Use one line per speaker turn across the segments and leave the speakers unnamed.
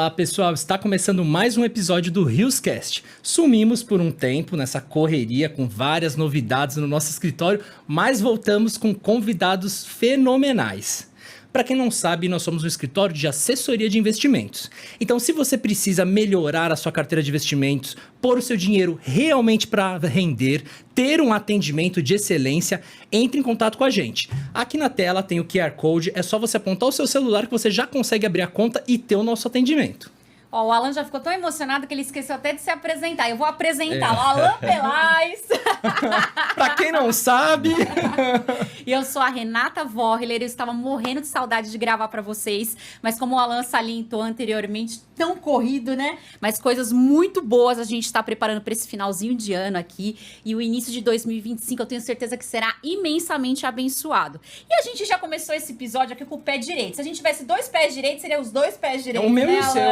Fala pessoal, está começando mais um episódio do Rioscast. Sumimos por um tempo nessa correria com várias novidades no nosso escritório, mas voltamos com convidados fenomenais. Para quem não sabe, nós somos um escritório de assessoria de investimentos. Então, se você precisa melhorar a sua carteira de investimentos, pôr o seu dinheiro realmente para render, ter um atendimento de excelência, entre em contato com a gente. Aqui na tela tem o QR Code, é só você apontar o seu celular que você já consegue abrir a conta e ter o nosso atendimento.
Ó, o Alan já ficou tão emocionado que ele esqueceu até de se apresentar. Eu vou apresentar o Alan Pelais.
Pra quem não sabe...
E eu sou a Renata Vorler, eu estava morrendo de saudade de gravar pra vocês, mas como o Alan salientou anteriormente, tão corrido, né? Mas coisas muito boas a gente está preparando para esse finalzinho de ano aqui, e o início de 2025 eu tenho certeza que será imensamente abençoado. E a gente já começou esse episódio aqui com o pé direito. Se a gente tivesse dois pés direitos, seria os dois pés direitos,
o meu
né,
e o seu.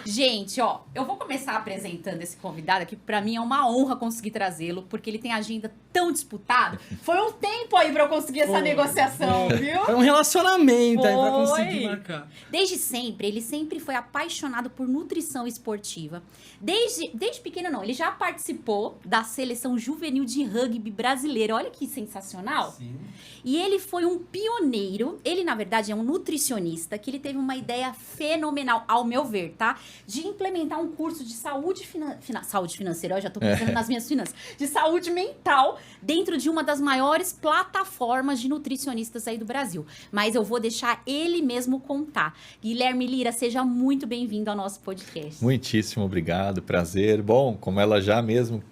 Gente, ó, eu vou começar apresentando esse convidado aqui, pra mim é uma honra conseguir trazê-lo, porque ele tem agenda tão disputada. Foi um tempo aí pra eu conseguir essa negociação, viu?
Foi um relacionamento aí pra
Foi.
conseguir marcar.
Desde sempre, ele sempre foi apaixonado por nutrição esportiva. Desde pequeno não, ele já participou da seleção juvenil de rugby brasileira. Olha que sensacional.
Sim.
E ele foi um pioneiro, ele na verdade é um nutricionista, que ele teve uma ideia fenomenal, ao meu ver, tá? De implementar um curso de saúde financeira, eu já tô pensando nas minhas finanças, de saúde mental, dentro de uma das maiores plataformas de nutricionistas aí do Brasil. Mas eu vou deixar ele mesmo contar. Guilherme Lira, seja muito bem-vindo ao nosso podcast.
Muitíssimo obrigado, prazer. Bom, como ela já mesmo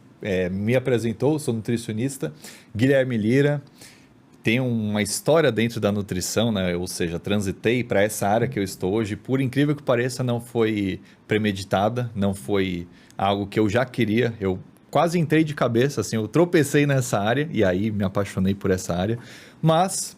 me apresentou, sou nutricionista, Guilherme Lira. Tenho uma história dentro da nutrição, né? Ou seja, transitei para essa área que eu estou hoje. Por incrível que pareça, não foi premeditada, não foi algo que eu já queria. Eu quase entrei de cabeça, assim, eu tropecei nessa área e aí me apaixonei por essa área. Mas,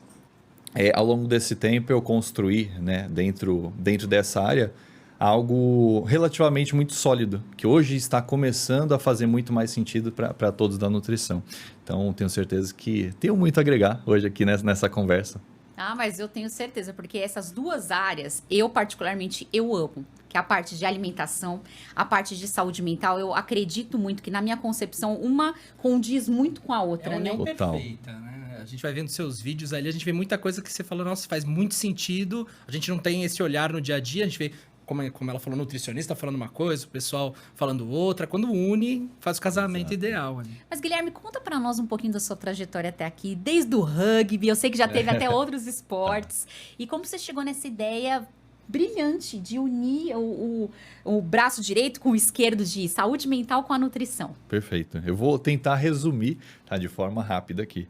ao longo desse tempo, eu construí, né, dentro dessa área, algo relativamente muito sólido, que hoje está começando a fazer muito mais sentido para todos da nutrição. Então, tenho certeza que tenho muito a agregar hoje aqui nessa conversa.
Ah, mas eu tenho certeza, porque essas duas áreas, eu particularmente, eu amo. Que é a parte de alimentação, a parte de saúde mental. Eu acredito muito que, na minha concepção, uma condiz muito com a outra,
É
né?
Total.
Perfeita, né? A gente vai vendo seus vídeos ali, a gente vê muita coisa que você falou, nossa, faz muito sentido. A gente não tem esse olhar no dia a dia, a gente vê... Como ela falou, nutricionista falando uma coisa, o pessoal falando outra. Quando une, faz o casamento ideal ali.
Mas, Guilherme, conta pra nós um pouquinho da sua trajetória até aqui, desde o rugby, eu sei que já teve até outros esportes, e como você chegou nessa ideia brilhante de unir o braço direito com o esquerdo de saúde mental com a nutrição.
Perfeito. Eu vou tentar resumir, tá, de forma rápida aqui.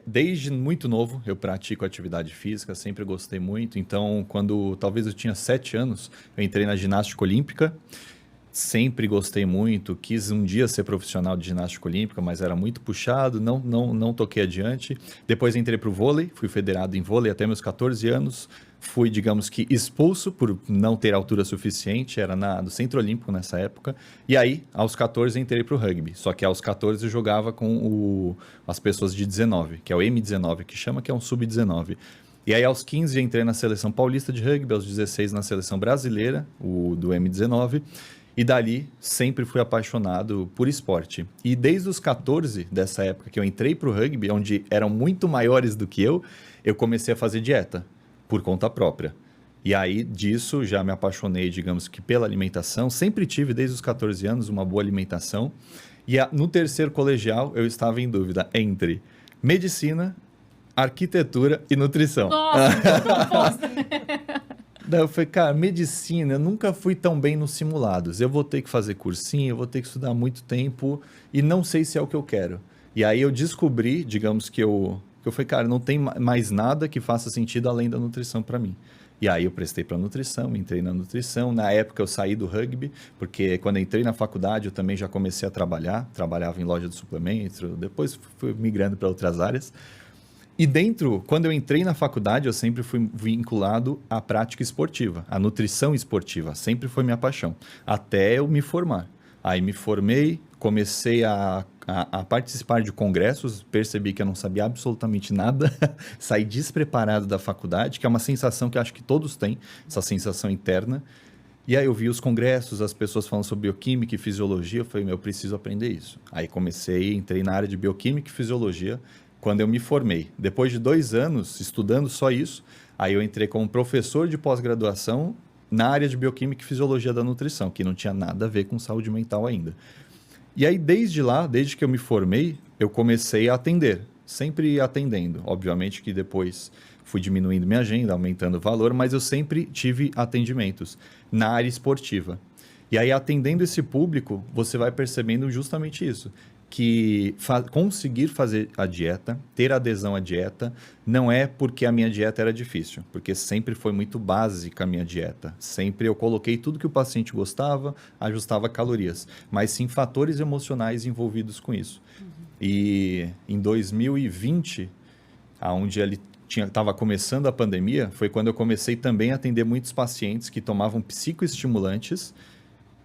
Desde muito novo eu pratico atividade física, sempre gostei muito. Então, quando talvez eu tinha 7 anos, eu entrei na ginástica olímpica. Sempre gostei muito, quis um dia ser profissional de ginástica olímpica, mas era muito puxado, não toquei adiante. Depois entrei para o vôlei, fui federado em vôlei até meus 14 anos. Fui, digamos que, expulso por não ter altura suficiente, era do Centro Olímpico nessa época. E aí, aos 14, entrei para o rugby. Só que aos 14 eu jogava com as pessoas de 19, que é o M19, que chama, que é um sub-19. E aí, aos 15, entrei na Seleção Paulista de Rugby, aos 16 na Seleção Brasileira, do M19. E dali, sempre fui apaixonado por esporte. E desde os 14 dessa época que eu entrei para o rugby, onde eram muito maiores do que eu comecei a fazer dieta, por conta própria. E aí, disso, já me apaixonei, digamos que pela alimentação. Sempre tive, desde os 14 anos, uma boa alimentação. E no terceiro colegial, eu estava em dúvida entre medicina, arquitetura e nutrição.
Nossa, muito composta.
Daí eu falei, cara, medicina, eu nunca fui tão bem nos simulados. Eu vou ter que fazer cursinho, eu vou ter que estudar muito tempo e não sei se é o que eu quero. E aí eu descobri, digamos que eu falei, cara, não tem mais nada que faça sentido além da nutrição para mim. E aí eu prestei para nutrição, entrei na nutrição. Na época eu saí do rugby, porque quando eu entrei na faculdade eu também já comecei a trabalhava em loja de suplementos, depois fui migrando para outras áreas. E quando eu entrei na faculdade, eu sempre fui vinculado à prática esportiva, à nutrição esportiva, sempre foi minha paixão, até eu me formar. Aí me formei, comecei a a participar de congressos, percebi que eu não sabia absolutamente nada, saí despreparado da faculdade, que é uma sensação que eu acho que todos têm, essa sensação interna. E aí eu vi os congressos, as pessoas falando sobre bioquímica e fisiologia, eu falei, eu preciso aprender isso. Aí entrei na área de bioquímica e fisiologia quando eu me formei. Depois de 2 anos estudando só isso, aí eu entrei como professor de pós-graduação na área de bioquímica e fisiologia da nutrição, que não tinha nada a ver com saúde mental ainda. E aí, desde lá, desde que eu me formei, eu comecei a atender, sempre atendendo. Obviamente que depois fui diminuindo minha agenda, aumentando o valor, mas eu sempre tive atendimentos na área esportiva. E aí, atendendo esse público, você vai percebendo justamente isso, que conseguir fazer a dieta, ter adesão à dieta, não é porque a minha dieta era difícil, porque sempre foi muito básica a minha dieta. Sempre eu coloquei tudo que o paciente gostava, ajustava calorias, mas sim fatores emocionais envolvidos com isso. E em 2020, onde ele estava começando a pandemia, foi quando eu comecei também a atender muitos pacientes que tomavam psicoestimulantes,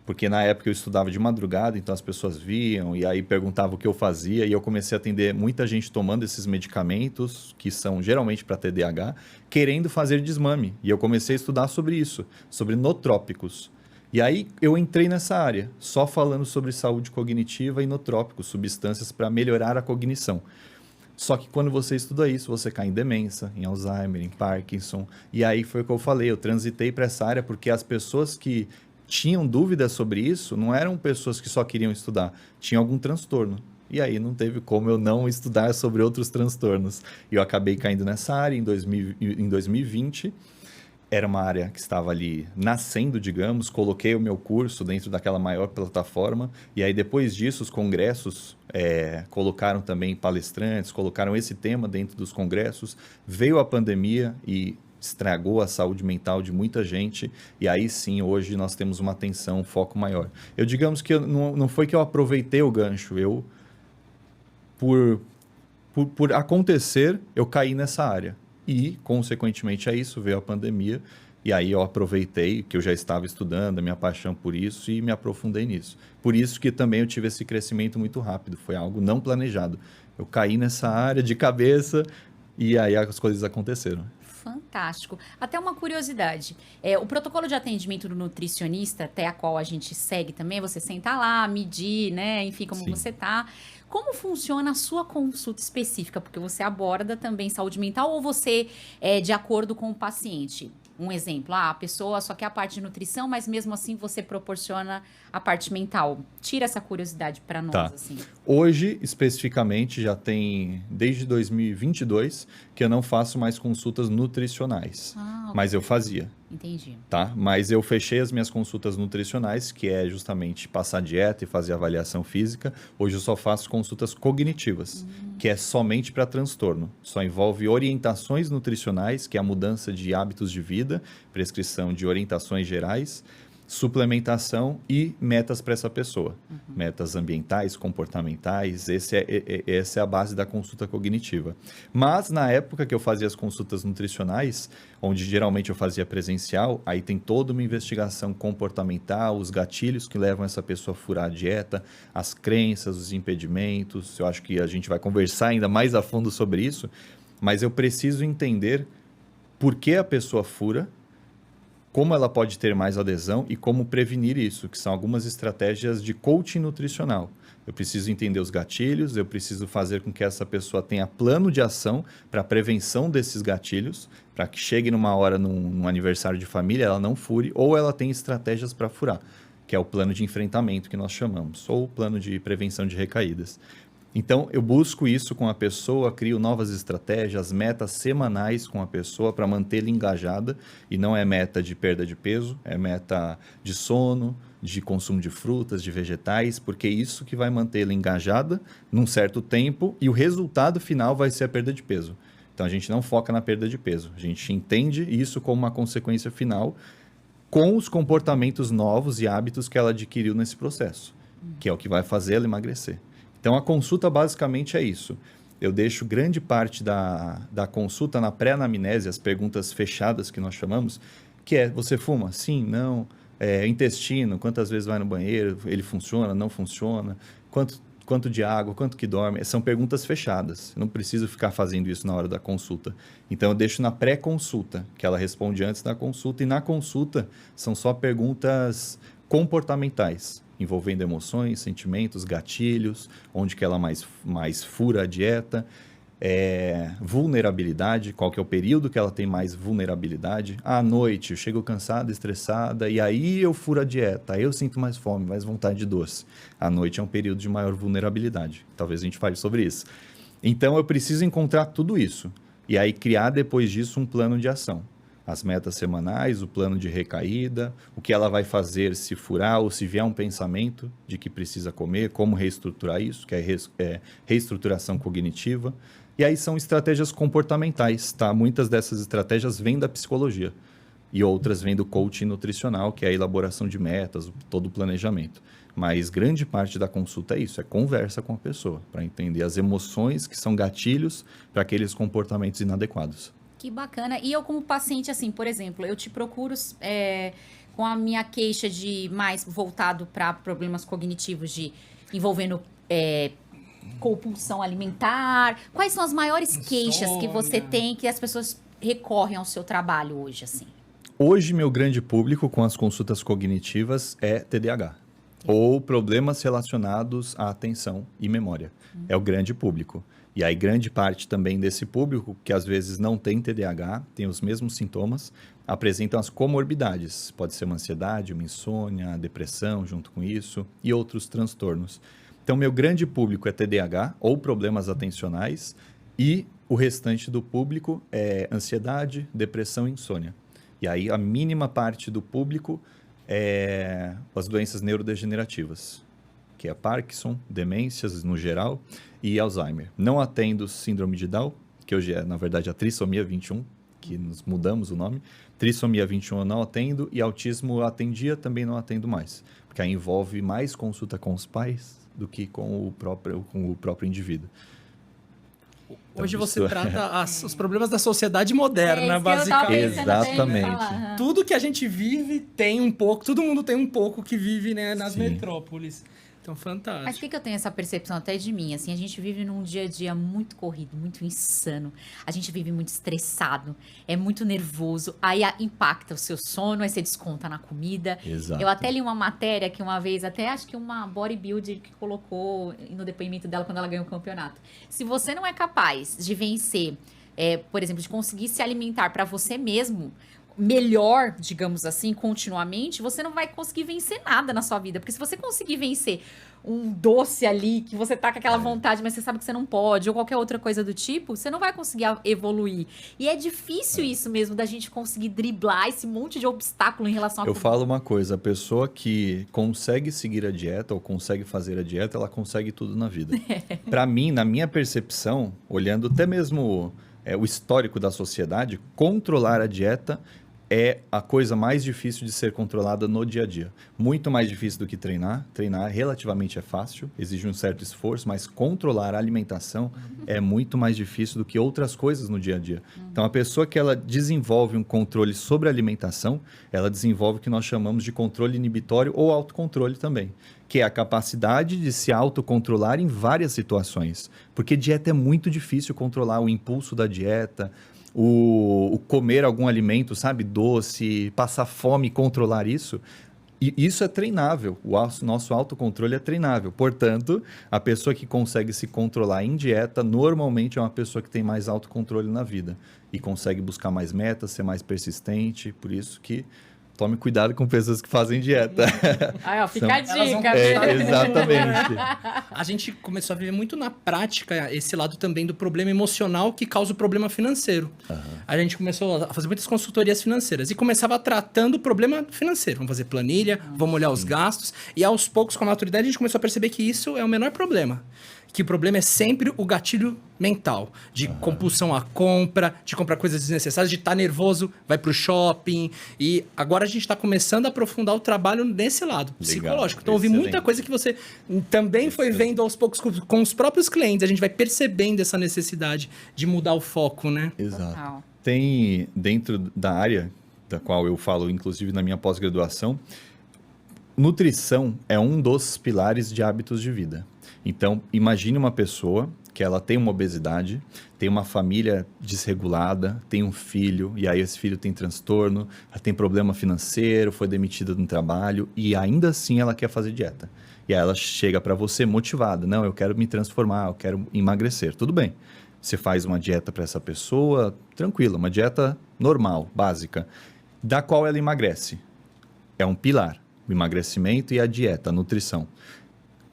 porque na época eu estudava de madrugada, então as pessoas viam e aí perguntavam o que eu fazia, e eu comecei a atender muita gente tomando esses medicamentos, que são geralmente para TDAH, querendo fazer desmame. E eu comecei a estudar sobre isso, sobre nootrópicos. E aí eu entrei nessa área, só falando sobre saúde cognitiva e nootrópicos, substâncias para melhorar a cognição. Só que quando você estuda isso, você cai em demência, em Alzheimer, em Parkinson. E aí foi o que eu falei, eu transitei para essa área porque as pessoas que tinham dúvidas sobre isso não eram pessoas que só queriam estudar, tinham algum transtorno. E aí não teve como eu não estudar sobre outros transtornos. E eu acabei caindo nessa área em 2020. Era uma área que estava ali nascendo, digamos. Coloquei o meu curso dentro daquela maior plataforma. E aí depois disso, os congressos colocaram também palestrantes, colocaram esse tema dentro dos congressos. Veio a pandemia e estragou a saúde mental de muita gente, e aí sim, hoje nós temos uma atenção, um foco maior. Eu digamos que não foi que eu aproveitei o gancho, por acontecer, eu caí nessa área. E, consequentemente a isso, veio a pandemia, e aí eu aproveitei que eu já estava estudando, a minha paixão por isso, e me aprofundei nisso. Por isso que também eu tive esse crescimento muito rápido, foi algo não planejado. Eu caí nessa área de cabeça, e aí as coisas aconteceram.
Fantástico. Até uma curiosidade. O protocolo de atendimento do nutricionista, até a qual a gente segue também, você sentar lá, medir, né? Enfim, como
Sim.
você tá. Como funciona a sua consulta específica? Porque você aborda também saúde mental ou você é de acordo com o paciente? Um exemplo, a pessoa só quer a parte de nutrição, mas mesmo assim você proporciona a parte mental. Tira essa curiosidade para nós,
Tá.
assim.
Hoje, especificamente, já tem desde 2022 que eu não faço mais consultas nutricionais, mas eu fazia.
Entendi.
Tá? Mas eu fechei as minhas consultas nutricionais, que é justamente passar dieta e fazer avaliação física. Hoje eu só faço consultas cognitivas, que é somente para transtorno. Só envolve orientações nutricionais, que é a mudança de hábitos de vida, prescrição de orientações gerais, suplementação e metas para essa pessoa. Metas ambientais, comportamentais, essa é a base da consulta cognitiva. Mas na época que eu fazia as consultas nutricionais, onde geralmente eu fazia presencial, aí tem toda uma investigação comportamental, os gatilhos que levam essa pessoa a furar a dieta, as crenças, os impedimentos. Eu acho que a gente vai conversar ainda mais a fundo sobre isso, mas eu preciso entender por que a pessoa fura, como ela pode ter mais adesão e como prevenir isso, que são algumas estratégias de coaching nutricional. Eu preciso entender os gatilhos, eu preciso fazer com que essa pessoa tenha plano de ação para a prevenção desses gatilhos, para que chegue numa hora, num aniversário de família, ela não fure, ou ela tenha estratégias para furar, que é o plano de enfrentamento que nós chamamos, ou o plano de prevenção de recaídas. Então, eu busco isso com a pessoa, crio novas estratégias, metas semanais com a pessoa para mantê-la engajada. E não é meta de perda de peso, é meta de sono, de consumo de frutas, de vegetais, porque é isso que vai mantê-la engajada num certo tempo e o resultado final vai ser a perda de peso. Então, a gente não foca na perda de peso, a gente entende isso como uma consequência final com os comportamentos novos e hábitos que ela adquiriu nesse processo, que é o que vai fazer ela emagrecer. Então, a consulta basicamente é isso. Eu deixo grande parte da consulta na pré-anamnese, as perguntas fechadas que nós chamamos, que é, você fuma? Sim, não. Intestino, quantas vezes vai no banheiro? Ele funciona, não funciona? Quanto quanto de água, quanto que dorme. São perguntas fechadas. Eu não preciso ficar fazendo isso na hora da consulta. Então, eu deixo na pré-consulta, que ela responde antes da consulta. E na consulta, são só perguntas comportamentais, envolvendo emoções, sentimentos, gatilhos, onde que ela mais fura a dieta, vulnerabilidade, qual que é o período que ela tem mais vulnerabilidade. À noite, eu chego cansada, estressada, e aí eu furo a dieta, aí eu sinto mais fome, mais vontade de doce. À noite é um período de maior vulnerabilidade. Talvez a gente fale sobre isso. Então, eu preciso encontrar tudo isso, e aí criar depois disso um plano de ação. As metas semanais, o plano de recaída, o que ela vai fazer se furar ou se vier um pensamento de que precisa comer, como reestruturar isso, que é reestruturação cognitiva. E aí são estratégias comportamentais, tá? Muitas dessas estratégias vêm da psicologia e outras vêm do coaching nutricional, que é a elaboração de metas, todo o planejamento. Mas grande parte da consulta é isso, é conversa com a pessoa, para entender as emoções que são gatilhos para aqueles comportamentos inadequados.
Que bacana. E eu, como paciente, assim, por exemplo, eu te procuro com a minha queixa de mais voltado para problemas cognitivos, envolvendo compulsão alimentar. Quais são as maiores queixas que você tem que as pessoas recorrem ao seu trabalho hoje, assim?
Hoje, meu grande público com as consultas cognitivas é TDAH. Ou problemas relacionados à atenção e memória. É o grande público. E aí, grande parte também desse público, que às vezes não tem TDAH, tem os mesmos sintomas, apresentam as comorbidades. Pode ser uma ansiedade, uma insônia, depressão junto com isso e outros transtornos. Então, meu grande público é TDAH ou problemas atencionais e o restante do público é ansiedade, depressão e insônia. E aí, a mínima parte do público é as doenças neurodegenerativas, que é Parkinson, demências no geral e Alzheimer. Não atendo síndrome de Down, que hoje é, na verdade, a trissomia 21, que nos mudamos o nome. Trissomia 21 eu não atendo e autismo eu atendia, também não atendo mais, porque aí envolve mais consulta com os pais do que com o próprio indivíduo.
Hoje você trata os problemas da sociedade moderna, basicamente.
Exatamente.
Tudo que a gente vive tem um pouco, todo mundo tem um pouco que vive, né, nas metrópoles. Então, fantástico.
Mas o que eu tenho essa percepção até de mim? Assim, a gente vive num dia a dia muito corrido, muito insano. A gente vive muito estressado, é muito nervoso. Aí impacta o seu sono, aí você desconta na comida.
Exato.
Eu até li uma matéria que uma vez, até acho que uma bodybuilder que colocou no depoimento dela quando ela ganhou o campeonato. Se você não é capaz de vencer, por exemplo, de conseguir se alimentar para você mesmo, melhor, digamos assim, continuamente, você não vai conseguir vencer nada na sua vida. Porque se você conseguir vencer um doce ali, que você tá com aquela vontade, mas você sabe que você não pode, ou qualquer outra coisa do tipo, você não vai conseguir evoluir. E é difícil isso mesmo, da gente conseguir driblar esse monte de obstáculo em relação a...
Eu falo uma coisa, a pessoa que consegue seguir a dieta ou consegue fazer a dieta, ela consegue tudo na vida. Para mim, na minha percepção, olhando até mesmo o histórico da sociedade, controlar a dieta é a coisa mais difícil de ser controlada no dia a dia. Muito mais difícil do que treinar. Treinar relativamente é fácil, exige um certo esforço, mas controlar a alimentação é muito mais difícil do que outras coisas no dia a dia. Então, a pessoa que ela desenvolve um controle sobre a alimentação, ela desenvolve o que nós chamamos de controle inibitório ou autocontrole também, que é a capacidade de se autocontrolar em várias situações. Porque dieta é muito difícil controlar o impulso da dieta, o comer algum alimento, sabe, doce, passar fome, controlar isso. E isso é treinável, o nosso autocontrole é treinável. Portanto, a pessoa que consegue se controlar em dieta, normalmente é uma pessoa que tem mais autocontrole na vida e consegue buscar mais metas, ser mais persistente, por isso que tome cuidado com pessoas que fazem dieta.
Aí, ó, fica a dica.
Exatamente.
A gente começou a viver muito na prática esse lado também do problema emocional que causa o problema financeiro. A gente começou a fazer muitas consultorias financeiras e começava tratando o problema financeiro. Vamos fazer planilha, vamos olhar os gastos. E aos poucos, com a maturidade, a gente começou a perceber que isso é o menor problema. Que o problema é sempre o gatilho mental, de compulsão à compra, de comprar coisas desnecessárias, de estar nervoso, vai pro shopping. E agora a gente está começando a aprofundar o trabalho nesse lado, psicológico. Então, ouvi muita coisa que você também foi vendo aos poucos com os próprios clientes. A gente vai percebendo essa necessidade de mudar o foco, né?
Exato. Tem, dentro da área da qual eu falo, inclusive na minha pós-graduação, nutrição é um dos pilares de hábitos de vida. Então, imagine uma pessoa que ela tem uma obesidade, tem uma família desregulada, tem um filho, e aí esse filho tem transtorno, ela tem problema financeiro, foi demitida do trabalho, e ainda assim ela quer fazer dieta. E aí ela chega para você motivada, não, eu quero me transformar, eu quero emagrecer. Tudo bem, você faz uma dieta para essa pessoa, tranquila, uma dieta normal, básica, da qual ela emagrece. É um pilar, o emagrecimento e a dieta, a nutrição.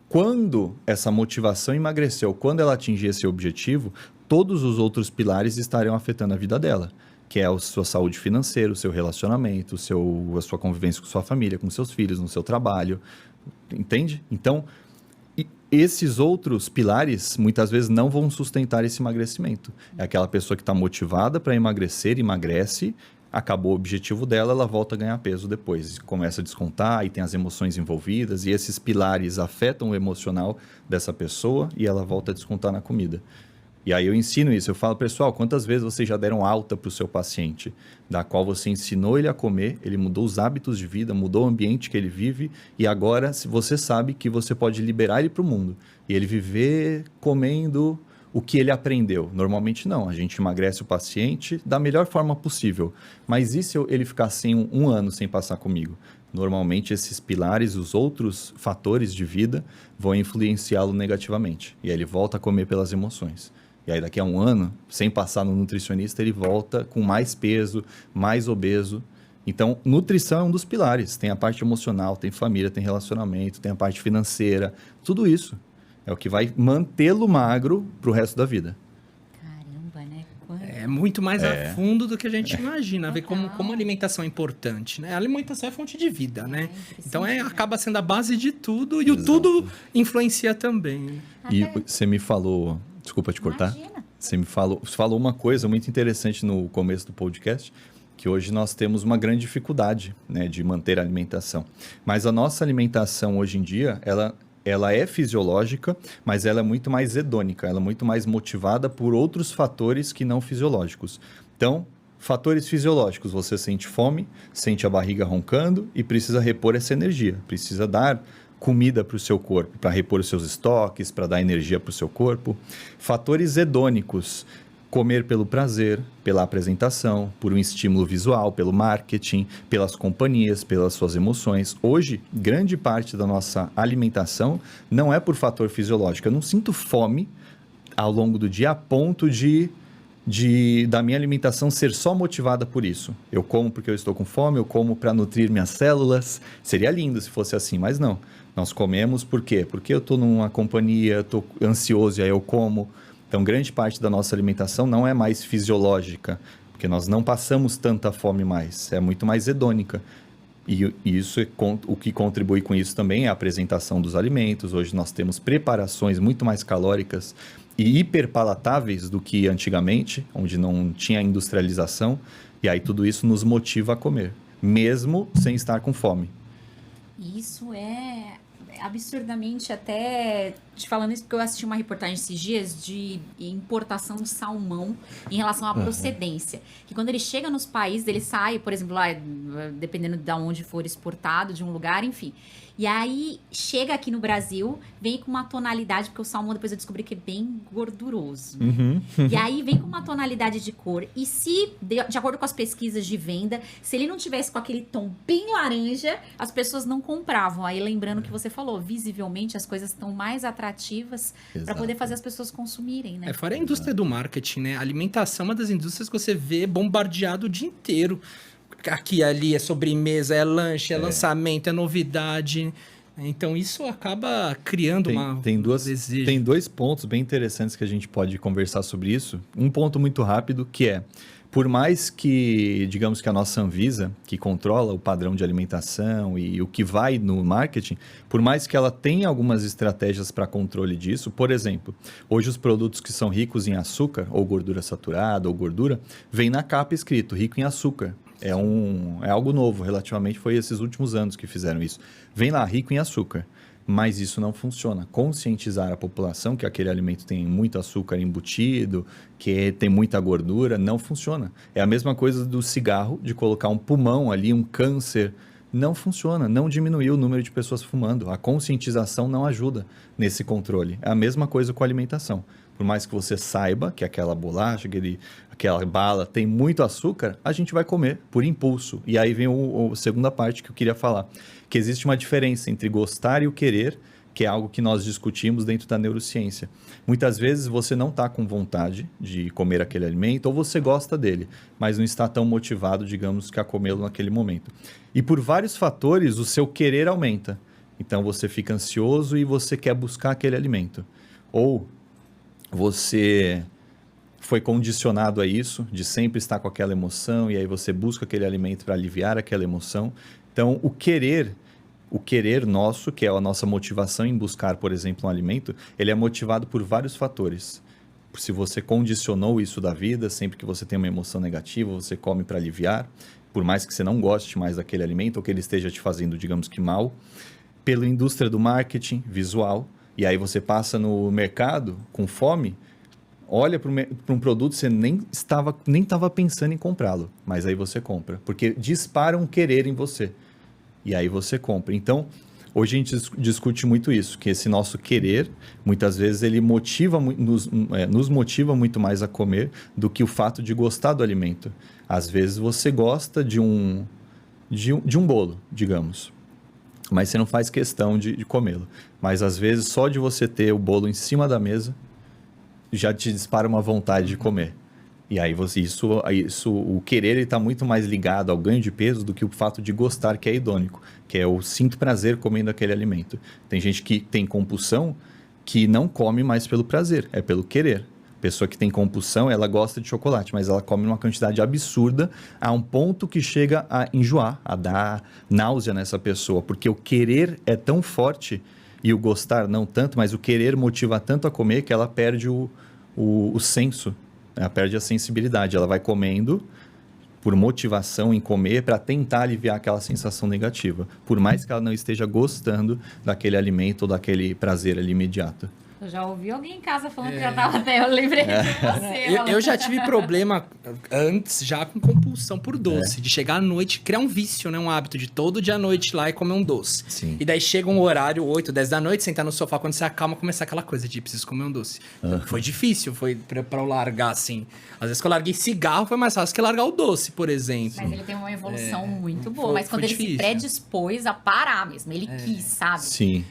Quando essa motivação emagreceu, quando ela atingir esse objetivo, todos os outros pilares estarão afetando a vida dela, que é a sua saúde financeira, o seu relacionamento, a sua convivência com sua família, com seus filhos, no seu trabalho, entende? Então, esses outros pilares, muitas vezes, não vão sustentar esse emagrecimento. É aquela pessoa que está motivada para emagrecer, emagrece, acabou o objetivo dela, ela volta a ganhar peso depois. Começa a descontar e tem as emoções envolvidas, e esses pilares afetam o emocional dessa pessoa e ela volta a descontar na comida. E aí eu ensino isso, eu falo, pessoal, quantas vezes vocês já deram alta para o seu paciente, da qual você ensinou ele a comer, ele mudou os hábitos de vida, mudou o ambiente que ele vive, e agora você sabe que você pode liberar ele para o mundo, e ele viver comendo o que ele aprendeu. Normalmente não, a gente emagrece o paciente da melhor forma possível, mas e se ele ficar sem um ano sem passar comigo? Normalmente esses pilares, os outros fatores de vida vão influenciá-lo negativamente, e aí ele volta a comer pelas emoções. E aí daqui a um ano, sem passar no nutricionista, ele volta com mais peso, mais obeso. Então, nutrição é um dos pilares. Tem a parte emocional, tem família, tem relacionamento, tem a parte financeira. Tudo isso é o que vai mantê-lo magro para o resto da vida.
Caramba, né?
É muito mais a fundo do que a gente imagina, ver como a alimentação é importante, né? A alimentação é fonte de vida, né? Então acaba sendo a base de tudo e o tudo influencia também.
E você me falou... Desculpa te cortar.
Imagina.
Você falou uma coisa muito interessante no começo do podcast, que hoje nós temos uma grande dificuldade, né, de manter a alimentação. Mas a nossa alimentação hoje em dia, ela é fisiológica, mas ela é muito mais hedônica, ela é muito mais motivada por outros fatores que não fisiológicos. Então, fatores fisiológicos, você sente fome, sente a barriga roncando e precisa repor essa energia, precisa dar comida para o seu corpo, para repor os seus estoques, para dar energia para o seu corpo. Fatores hedônicos, comer pelo prazer, pela apresentação, por um estímulo visual, pelo marketing, pelas companhias, pelas suas emoções. Hoje, grande parte da nossa alimentação não é por fator fisiológico. Eu não sinto fome ao longo do dia a ponto da minha alimentação ser só motivada por isso. Eu como porque eu estou com fome, eu como para nutrir minhas células. Seria lindo se fosse assim, mas não. Nós comemos por quê? Porque eu estou numa companhia, estou ansioso e aí eu como. Então, grande parte da nossa alimentação não é mais fisiológica, porque nós não passamos tanta fome mais, é muito mais hedônica. E isso o que contribui com isso também é a apresentação dos alimentos. Hoje nós temos preparações muito mais calóricas e hiperpalatáveis do que antigamente, onde não tinha industrialização, e aí tudo isso nos motiva a comer, mesmo sem estar com fome.
Isso é absurdamente, até te falando isso porque eu assisti uma reportagem esses dias de importação de salmão em relação à procedência. Que quando ele chega nos países, ele sai, por exemplo, lá, dependendo de onde for exportado, de um lugar, enfim. E aí, chega aqui no Brasil, vem com uma tonalidade, porque o salmão, depois eu descobri que é bem gorduroso. E aí, vem com uma tonalidade de cor. E se, de acordo com as pesquisas de venda, se ele não tivesse com aquele tom bem laranja, as pessoas não compravam. Aí, lembrando que você falou, visivelmente, as coisas estão mais atrativas para poder fazer as pessoas consumirem, né?
Fora a indústria do marketing, né? A alimentação é uma das indústrias que você vê bombardeado o dia inteiro. Aqui e ali é sobremesa, é lanche, é lançamento, é novidade. Então, isso acaba criando
tem dois pontos bem interessantes que a gente pode conversar sobre isso. Um ponto muito rápido que é, por mais que, digamos que a nossa Anvisa, que controla o padrão de alimentação e o que vai no marketing, por mais que ela tenha algumas estratégias para controle disso, por exemplo, hoje os produtos que são ricos em açúcar, ou gordura saturada, ou gordura, vem na capa escrito rico em açúcar. É algo novo, relativamente foi esses últimos anos que fizeram isso. Vem lá, rico em açúcar, mas isso não funciona. Conscientizar a população que aquele alimento tem muito açúcar embutido, que tem muita gordura, não funciona. É a mesma coisa do cigarro, de colocar um pulmão ali, um câncer Não funciona, não diminuiu o número de pessoas fumando. A conscientização não ajuda nesse controle. É a mesma coisa com a alimentação. Por mais que você saiba que aquela bolacha, aquela bala tem muito açúcar, a gente vai comer por impulso. E aí vem a segunda parte que eu queria falar, que existe uma diferença entre gostar e o querer, que é algo que nós discutimos dentro da neurociência. Muitas vezes você não está com vontade de comer aquele alimento ou você gosta dele, mas não está tão motivado, digamos, que a comê-lo naquele momento. E por vários fatores, o seu querer aumenta. Então você fica ansioso e você quer buscar aquele alimento. Ou você foi condicionado a isso, de sempre estar com aquela emoção, e aí você busca aquele alimento para aliviar aquela emoção. Então, o querer nosso, que é a nossa motivação em buscar, por exemplo, um alimento, ele é motivado por vários fatores. Se você condicionou isso da vida, sempre que você tem uma emoção negativa, você come para aliviar, por mais que você não goste mais daquele alimento, ou que ele esteja te fazendo, digamos que mal, pela indústria do marketing visual, e aí você passa no mercado com fome, olha para um produto, você nem estava pensando em comprá-lo, mas aí você compra, porque dispara um querer em você. E aí você compra. Então, hoje a gente discute muito isso, que esse nosso querer, muitas vezes, ele nos motiva muito mais a comer do que o fato de gostar do alimento. Às vezes você gosta de um bolo, digamos, mas você não faz questão de comê-lo. Mas às vezes só de você ter o bolo em cima da mesa, já te dispara uma vontade de comer. E aí o querer está muito mais ligado ao ganho de peso do que o fato de gostar, que é hedônico, que é o sinto prazer comendo aquele alimento. Tem gente que tem compulsão que não come mais pelo prazer, é pelo querer. Pessoa que tem compulsão, ela gosta de chocolate, mas ela come uma quantidade absurda a um ponto que chega a enjoar, a dar náusea nessa pessoa, porque o querer é tão forte e o gostar não tanto, mas o querer motiva tanto a comer que ela perde o senso. Ela perde a sensibilidade, ela vai comendo por motivação em comer para tentar aliviar aquela sensação negativa, por mais que ela não esteja gostando daquele alimento ou daquele prazer ali imediato.
Eu já ouvi alguém em casa falando que já tava até, eu lembrei de você.
Eu já tive problema antes, já com compulsão por doce, de chegar à noite, criar um vício, né? Um hábito de todo dia à noite ir lá e comer um doce.
Sim.
E daí chega um horário, 8, 10 da noite, sentar no sofá, quando você acalma, começar aquela coisa de preciso comer um doce. Foi difícil, foi pra eu largar, assim. Às vezes que eu larguei cigarro, foi mais fácil que largar o doce, por exemplo.
Mas ele tem uma evolução muito boa. Mas quando ele se predispôs a parar mesmo, ele quis, sabe?
Sim.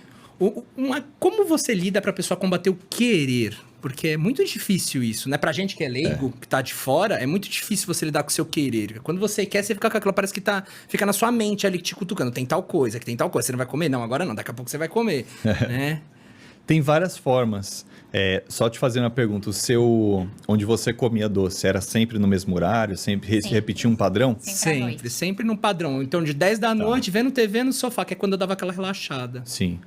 Como você lida pra pessoa combater o querer? Porque é muito difícil isso, né? Pra gente que é leigo, que tá de fora, é muito difícil você lidar com o seu querer. Quando você quer, você fica com aquilo, parece que fica na sua mente ali te cutucando. Tem tal coisa, que tem tal coisa. Você não vai comer? Não, agora não. Daqui a pouco você vai comer, né?
Tem várias formas. Só te fazer uma pergunta, onde você comia doce, era sempre no mesmo horário? Sempre. Repetia um padrão?
Sempre num padrão. Então, de 10 da noite, vendo TV no sofá, que é quando eu dava aquela relaxada.
Sim.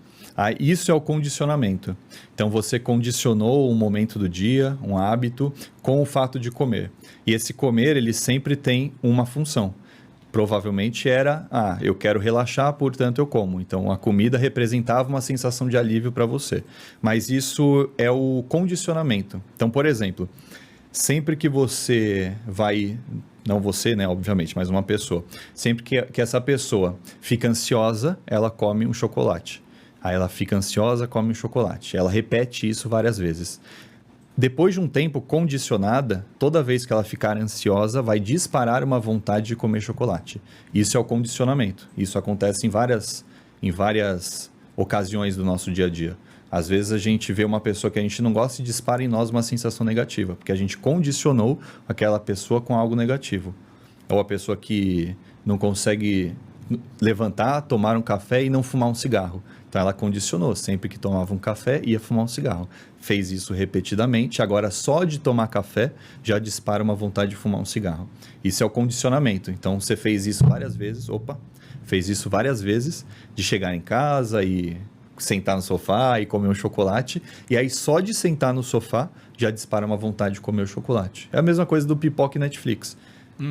Isso é o condicionamento. Então, você condicionou um momento do dia, um hábito, com o fato de comer. E esse comer, ele sempre tem uma função. Provavelmente era, eu quero relaxar, portanto eu como. Então, a comida representava uma sensação de alívio para você. Mas isso é o condicionamento. Então, por exemplo, sempre que você vai... Não você, né, obviamente, mas uma pessoa. Sempre que essa pessoa fica ansiosa, ela come um chocolate. Aí ela fica ansiosa, come um chocolate. Ela repete isso várias vezes. Depois de um tempo condicionada, toda vez que ela ficar ansiosa, vai disparar uma vontade de comer chocolate. Isso é o condicionamento. Isso acontece em várias ocasiões do nosso dia a dia. Às vezes a gente vê uma pessoa que a gente não gosta e dispara em nós uma sensação negativa, porque a gente condicionou aquela pessoa com algo negativo. Ou a pessoa que não consegue levantar, tomar um café e não fumar um cigarro. Então ela condicionou, sempre que tomava um café, ia fumar um cigarro. Fez isso repetidamente, agora só de tomar café já dispara uma vontade de fumar um cigarro. Isso é o condicionamento. Então você fez isso várias vezes, de chegar em casa e sentar no sofá e comer um chocolate, e aí só de sentar no sofá já dispara uma vontade de comer o chocolate. É a mesma coisa do pipoca e Netflix.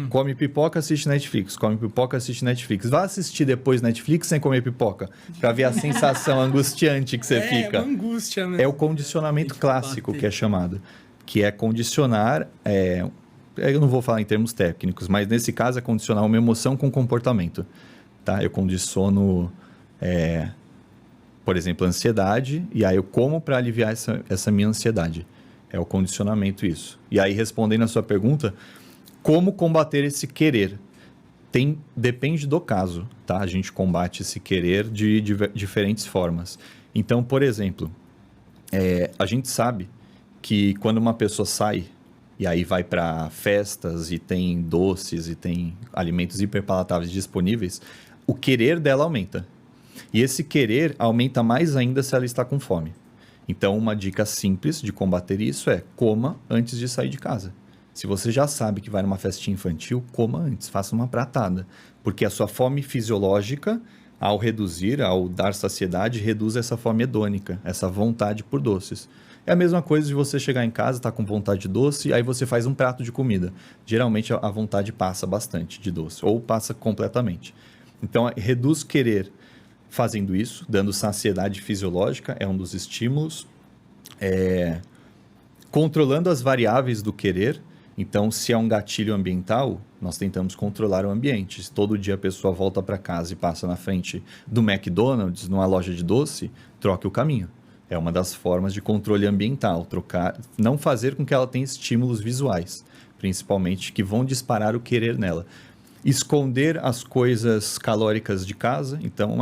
Come pipoca, assiste Netflix. Come pipoca, assiste Netflix. Vá assistir depois Netflix sem comer pipoca, para ver a sensação angustiante que você fica.
É uma angústia mesmo.
É o condicionamento clássico que é chamado. Que é condicionar... eu não vou falar em termos técnicos, mas nesse caso é condicionar uma emoção com comportamento. tá? Eu condiciono, por exemplo, a ansiedade, e aí eu como para aliviar essa minha ansiedade. É o condicionamento isso. E aí, respondendo a sua pergunta, como combater esse querer? Depende do caso, tá? A gente combate esse querer de diferentes formas. Então, por exemplo, a gente sabe que quando uma pessoa sai e aí vai para festas e tem doces e tem alimentos hiperpalatáveis disponíveis, o querer dela aumenta. E esse querer aumenta mais ainda se ela está com fome. Então, uma dica simples de combater isso é coma antes de sair de casa. Se você já sabe que vai numa festinha infantil, coma antes, faça uma pratada. Porque a sua fome fisiológica, ao reduzir, ao dar saciedade, reduz essa fome hedônica, essa vontade por doces. É a mesma coisa de você chegar em casa, tá com vontade de doce, aí você faz um prato de comida. Geralmente a vontade passa bastante de doce, ou passa completamente. Então, reduz querer fazendo isso, dando saciedade fisiológica, é um dos estímulos. Controlando as variáveis do querer. Então, se é um gatilho ambiental, nós tentamos controlar o ambiente. Se todo dia a pessoa volta para casa e passa na frente do McDonald's, numa loja de doce, troque o caminho. É uma das formas de controle ambiental, não fazer com que ela tenha estímulos visuais, principalmente, que vão disparar o querer nela. Esconder as coisas calóricas de casa. Então,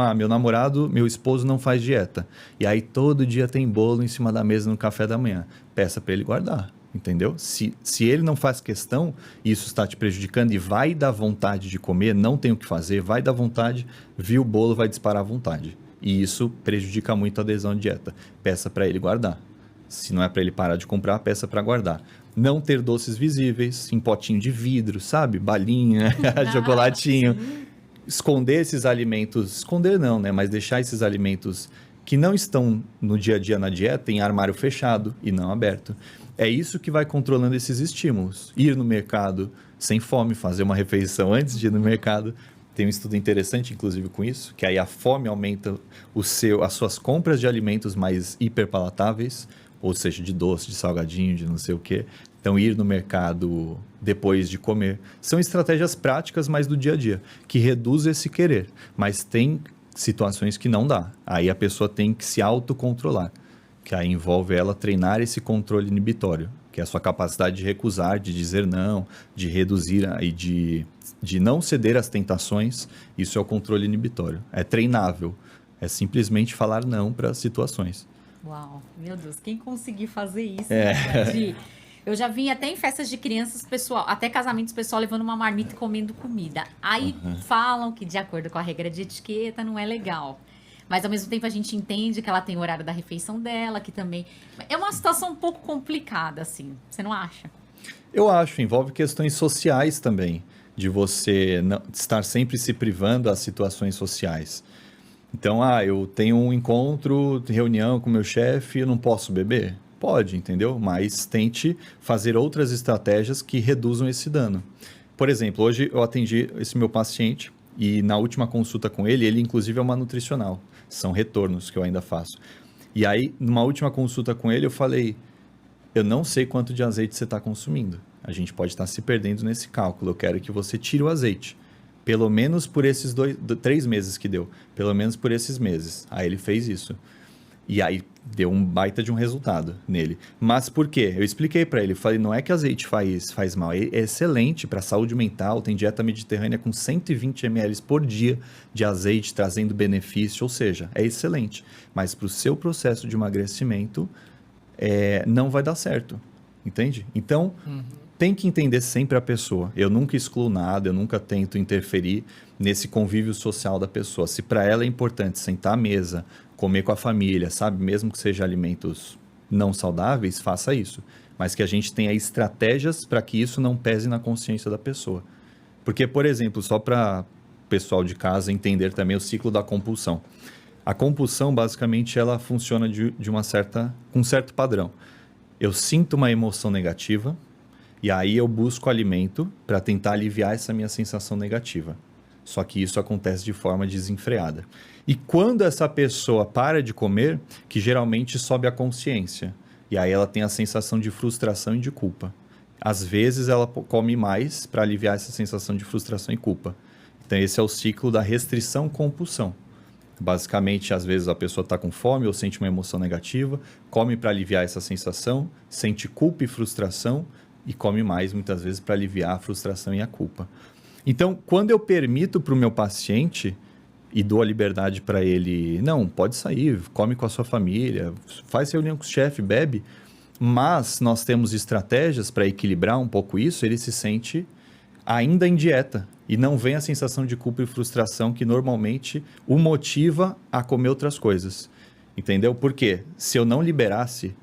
meu esposo não faz dieta. E aí todo dia tem bolo em cima da mesa no café da manhã. Peça para ele guardar, entendeu? Se ele não faz questão, isso está te prejudicando e vai dar vontade de comer, não tem o que fazer, vai dar vontade, viu o bolo, vai disparar a vontade. E isso prejudica muito a adesão à dieta. Peça para ele guardar. Se não é para ele parar de comprar, peça para guardar. Não ter doces visíveis, em potinho de vidro, sabe? Balinha, chocolatinho.
Sim.
Esconder esses alimentos, esconder não, né? Mas deixar esses alimentos que não estão no dia a dia na dieta em armário fechado e não aberto. É isso que vai controlando esses estímulos. Ir no mercado sem fome, fazer uma refeição antes de ir no mercado. Tem um estudo interessante, inclusive, com isso, que aí a fome aumenta as suas compras de alimentos mais hiperpalatáveis, ou seja, de doce, de salgadinho, de não sei o quê. Então, ir no mercado depois de comer. São estratégias práticas, mas do dia a dia, que reduz esse querer. Mas tem situações que não dá. Aí a pessoa tem que se autocontrolar, que aí envolve ela treinar esse controle inibitório, que é a sua capacidade de recusar, de dizer não, de reduzir e de não ceder às tentações. Isso é o controle inibitório. É treinável. É simplesmente falar não para situações.
Uau, meu Deus, quem conseguir fazer isso, né? Eu já vim até em festas de crianças, pessoal, até casamentos, pessoal levando uma marmita e comendo comida. Aí falam que, de acordo com a regra de etiqueta, não é legal. Mas, ao mesmo tempo, a gente entende que ela tem o horário da refeição dela, que também... É uma situação um pouco complicada, assim. Você não acha?
Eu acho. Envolve questões sociais também, de você estar sempre se privando das situações sociais. Então, eu tenho um encontro, reunião com meu chefe, eu não posso beber? Pode, entendeu? Mas tente fazer outras estratégias que reduzam esse dano. Por exemplo, hoje eu atendi esse meu paciente e na última consulta com ele inclusive é uma nutricional. São retornos que eu ainda faço. E aí, numa última consulta com ele, eu falei, eu não sei quanto de azeite você está consumindo. A gente pode estar se perdendo nesse cálculo. Eu quero que você tire o azeite. Pelo menos por esses 3 meses que deu. Pelo menos por esses meses. Aí ele fez isso. E aí deu um baita de um resultado nele. Mas por quê? Eu expliquei para ele. Falei, não é que azeite faz mal. É excelente para a saúde mental. Tem dieta mediterrânea com 120 ml por dia de azeite, trazendo benefício. Ou seja, é excelente. Mas para o seu processo de emagrecimento, não vai dar certo. Entende? Então... Tem que entender sempre a pessoa. Eu nunca excluo nada, eu nunca tento interferir nesse convívio social da pessoa. Se para ela é importante sentar à mesa, comer com a família, sabe? Mesmo que seja alimentos não saudáveis, faça isso. Mas que a gente tenha estratégias para que isso não pese na consciência da pessoa. Porque, por exemplo, só para o pessoal de casa entender também o ciclo da compulsão. A compulsão, basicamente, ela funciona com um certo padrão. Eu sinto uma emoção negativa, e aí eu busco alimento para tentar aliviar essa minha sensação negativa. Só que isso acontece de forma desenfreada. E quando essa pessoa para de comer, que geralmente sobe a consciência. E aí ela tem a sensação de frustração e de culpa. Às vezes ela come mais para aliviar essa sensação de frustração e culpa. Então, esse é o ciclo da restrição-compulsão. Basicamente, às vezes a pessoa está com fome ou sente uma emoção negativa, come para aliviar essa sensação, sente culpa e frustração e come mais, muitas vezes, para aliviar a frustração e a culpa. Então, quando eu permito para o meu paciente e dou a liberdade para ele, não, pode sair, come com a sua família, faz reunião com o chefe, bebe, mas nós temos estratégias para equilibrar um pouco isso, ele se sente ainda em dieta e não vem a sensação de culpa e frustração que normalmente o motiva a comer outras coisas. Entendeu? Porque se eu não liberasse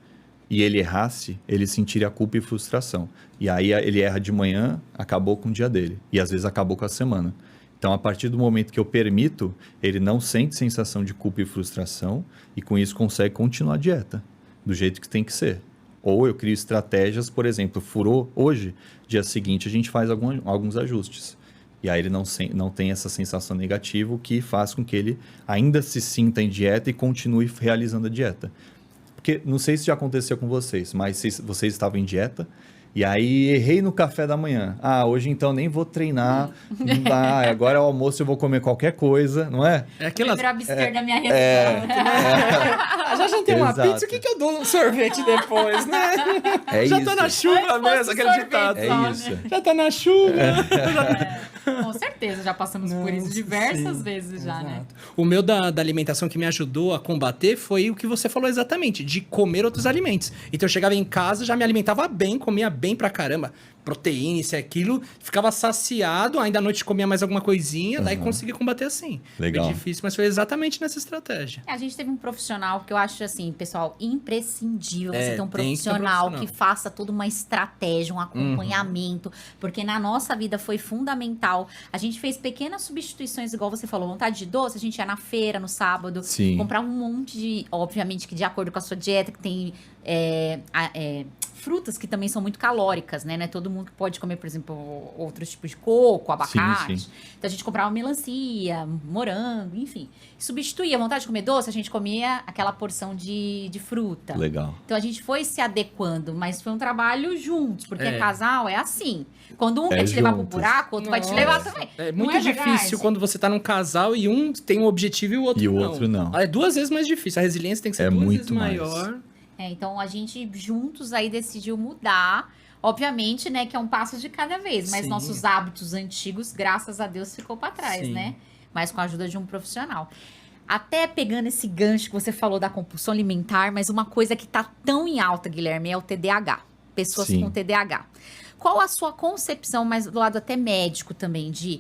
e ele errasse, ele sentiria culpa e frustração. E aí ele erra de manhã, acabou com o dia dele. E às vezes acabou com a semana. Então, a partir do momento que eu permito, ele não sente sensação de culpa e frustração e com isso consegue continuar a dieta do jeito que tem que ser. Ou eu crio estratégias, por exemplo, furou hoje, dia seguinte a gente faz alguns ajustes. E aí ele não tem essa sensação negativa, o que faz com que ele ainda se sinta em dieta e continue realizando a dieta. Porque não sei se já aconteceu com vocês, mas vocês estavam em dieta e aí errei no café da manhã. Hoje então nem vou treinar, agora ao almoço eu vou comer qualquer coisa, não é?
É aquela...
Virou abster da minha reação.
Já jantei uma
Exato.
pizza, o que eu dou um sorvete depois, né?
Já
tá na chuva mesmo, aquele ditado.
É isso.
Já tá na chuva.
Com certeza, já passamos por isso diversas vezes já, né?
O meu da alimentação que me ajudou a combater foi o que você falou exatamente, de comer outros alimentos. Então eu chegava em casa, já me alimentava bem, comia bem pra caramba, proteína, isso e aquilo, ficava saciado, ainda à noite comia mais alguma coisinha, daí consegui combater assim.
Legal.
Foi difícil, mas foi exatamente nessa estratégia.
A gente teve um profissional que eu acho assim, pessoal, imprescindível você ter um
tem que ter um
profissional que
profissional.
faça toda uma estratégia, um acompanhamento, porque na nossa vida foi fundamental. A gente fez pequenas substituições, igual você falou, vontade de doce, a gente ia na feira no sábado,
Sim.
comprar um monte de, obviamente que de acordo com a sua dieta, que tem frutas que também são muito calóricas, né? Não é todo mundo que pode comer, por exemplo, outros tipos de coco, abacate.
Sim.
Então a gente comprava melancia, morango, enfim. Substituía a vontade de comer doce, a gente comia aquela porção de fruta.
Legal.
Então a gente foi se adequando, mas foi um trabalho juntos, porque
É.
casal é assim. Quando um quer te levar pro
juntos.
buraco, o outro vai te levar também.
É
Não
muito
é
difícil
verdade?
quando você tá num casal e um tem um objetivo e o outro
E
não.
o outro não.
É 2 vezes mais difícil. A resiliência tem que ser
É
2 vezes
muito mais.
maior.
Então a gente juntos aí decidiu mudar. Obviamente, né, que é um passo de cada vez, mas
Sim.
nossos hábitos antigos, graças a Deus, ficou para trás,
Sim.
né? Mas com a ajuda de um profissional. Até pegando esse gancho que você falou da compulsão alimentar, mas uma coisa que tá tão em alta, Guilherme, é o TDAH. Pessoas
Sim.
com TDAH. Qual a sua concepção, mas do lado até médico também, de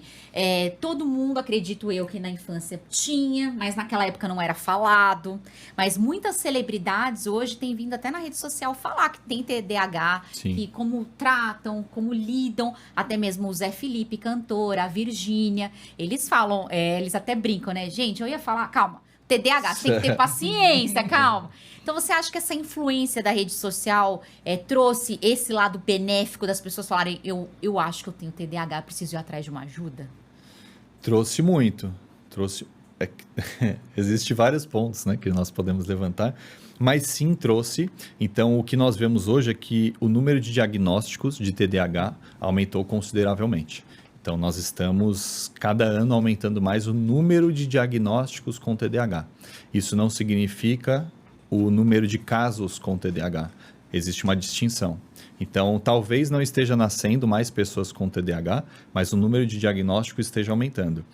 todo mundo, acredito eu, que na infância tinha, mas naquela época não era falado. Mas muitas celebridades hoje têm vindo até na rede social falar que tem TDAH,
Sim.
que como tratam, como lidam, até mesmo o Zé Felipe, cantor, a Virgínia, eles falam, eles até brincam, né? Gente, eu ia falar, calma, TDAH, você tem que ter paciência, calma. Então, você acha que essa influência da rede social trouxe esse lado benéfico das pessoas falarem, eu acho que eu tenho TDAH, preciso ir atrás de uma ajuda?
Trouxe muito. Existem vários pontos, né, que nós podemos levantar, mas sim trouxe. Então, o que nós vemos hoje é que o número de diagnósticos de TDAH aumentou consideravelmente. Então, nós estamos, cada ano, aumentando mais o número de diagnósticos com TDAH. Isso não significa o número de casos com TDAH. Existe uma distinção. Então, talvez não esteja nascendo mais pessoas com TDAH, mas o número de diagnósticos esteja aumentando.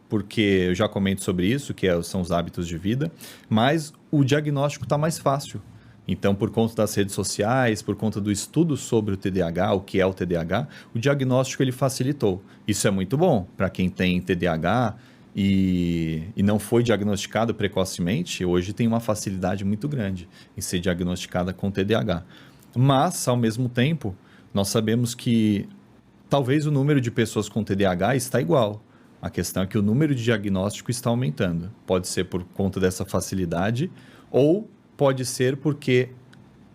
Porque eu já comento sobre isso, que são os hábitos de vida, mas o diagnóstico está mais fácil. Então, por conta das redes sociais, por conta do estudo sobre o TDAH, o que é o TDAH, o diagnóstico ele facilitou. Isso é muito bom para quem tem TDAH e não foi diagnosticado precocemente, hoje tem uma facilidade muito grande em ser diagnosticada com TDAH. Mas, ao mesmo tempo, nós sabemos que talvez o número de pessoas com TDAH está igual. A questão é que o número de diagnóstico está aumentando. Pode ser por conta dessa facilidade ou pode ser porque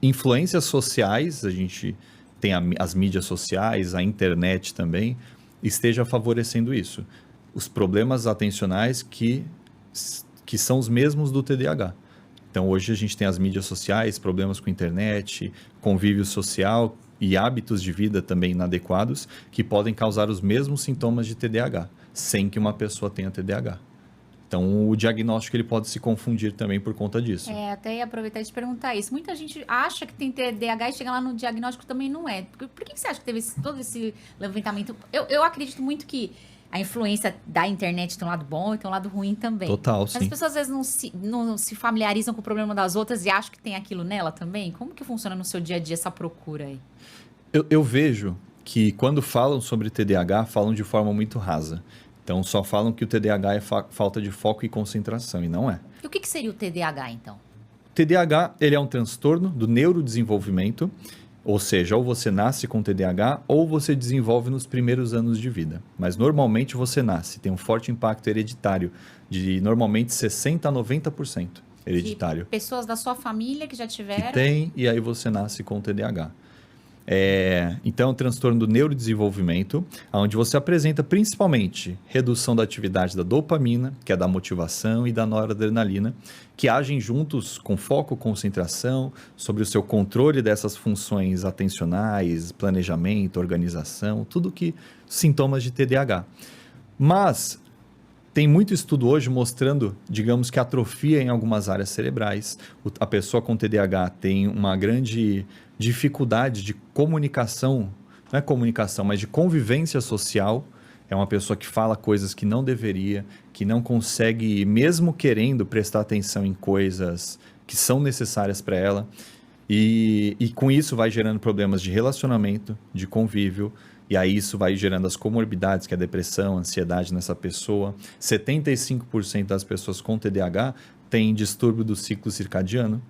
influências sociais, a gente tem as mídias sociais, a internet também, esteja favorecendo isso. Os problemas atencionais que são os mesmos do TDAH. Então, hoje a gente tem as mídias sociais, problemas com internet, convívio social e hábitos de vida também inadequados que podem causar os mesmos sintomas de TDAH. sem que uma pessoa tenha TDAH. Então, o diagnóstico ele pode se confundir também por conta disso.
Até ia aproveitar e te perguntar isso. Muita gente acha que tem TDAH e chega lá no diagnóstico também não é. Por que você acha que teve todo esse levantamento? Eu acredito muito que a influência da internet tem um lado bom e tem um lado ruim também.
Total,
Mas
sim.
as pessoas às vezes não se familiarizam com o problema das outras e acham que tem aquilo nela também. Como que funciona no seu dia a dia essa procura aí?
Eu vejo que quando falam sobre TDAH, falam de forma muito rasa. Então, só falam que o TDAH é falta de foco e concentração, e não é.
E o que seria o TDAH, então?
TDAH, ele é um transtorno do neurodesenvolvimento, ou seja, ou você nasce com TDAH ou você desenvolve nos primeiros anos de vida. Mas, normalmente, você nasce, tem um forte impacto hereditário, de normalmente 60% a 90% hereditário.
De pessoas da sua família que já tiveram...
Que tem, e aí você nasce com TDAH. Então, é um transtorno do neurodesenvolvimento, onde você apresenta principalmente redução da atividade da dopamina, que é da motivação, e da noradrenalina, que agem juntos com foco, concentração, sobre o seu controle dessas funções atencionais, planejamento, organização, tudo que sintomas de TDAH. Mas tem muito estudo hoje mostrando, digamos que atrofia em algumas áreas cerebrais. A pessoa com TDAH tem uma grande dificuldade de comunicação, não é comunicação, mas de convivência social. É uma pessoa que fala coisas que não deveria, que não consegue, mesmo querendo, prestar atenção em coisas que são necessárias para ela. E com isso vai gerando problemas de relacionamento, de convívio, e aí isso vai gerando as comorbidades, que é a depressão, a ansiedade nessa pessoa. 75% das pessoas com TDAH têm distúrbio do ciclo circadiano,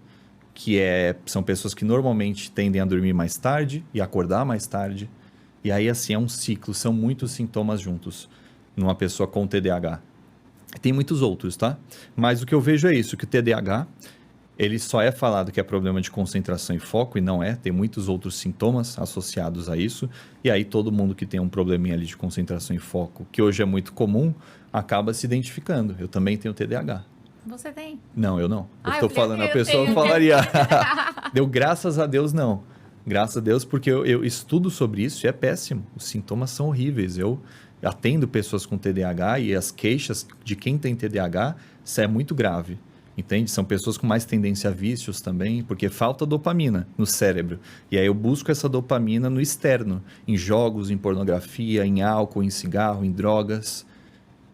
que são pessoas que normalmente tendem a dormir mais tarde e acordar mais tarde. E aí, assim, é um ciclo, são muitos sintomas juntos numa pessoa com TDAH. Tem muitos outros, tá? Mas o que eu vejo é isso, que o TDAH, ele só é falado que é problema de concentração e foco, e não é. Tem muitos outros sintomas associados a isso. E aí, todo mundo que tem um probleminha ali de concentração e foco, que hoje é muito comum, acaba se identificando. Eu também tenho TDAH.
Você tem?
Não, eu não. Eu
eu
estou falando, a pessoa falaria. Deu graças a Deus, não. Graças a Deus, porque eu estudo sobre isso e é péssimo. Os sintomas são horríveis. Eu atendo pessoas com TDAH e as queixas de quem tem TDAH, isso é muito grave. Entende? São pessoas com mais tendência a vícios também, porque falta dopamina no cérebro. E aí eu busco essa dopamina no externo, em jogos, em pornografia, em álcool, em cigarro, em drogas,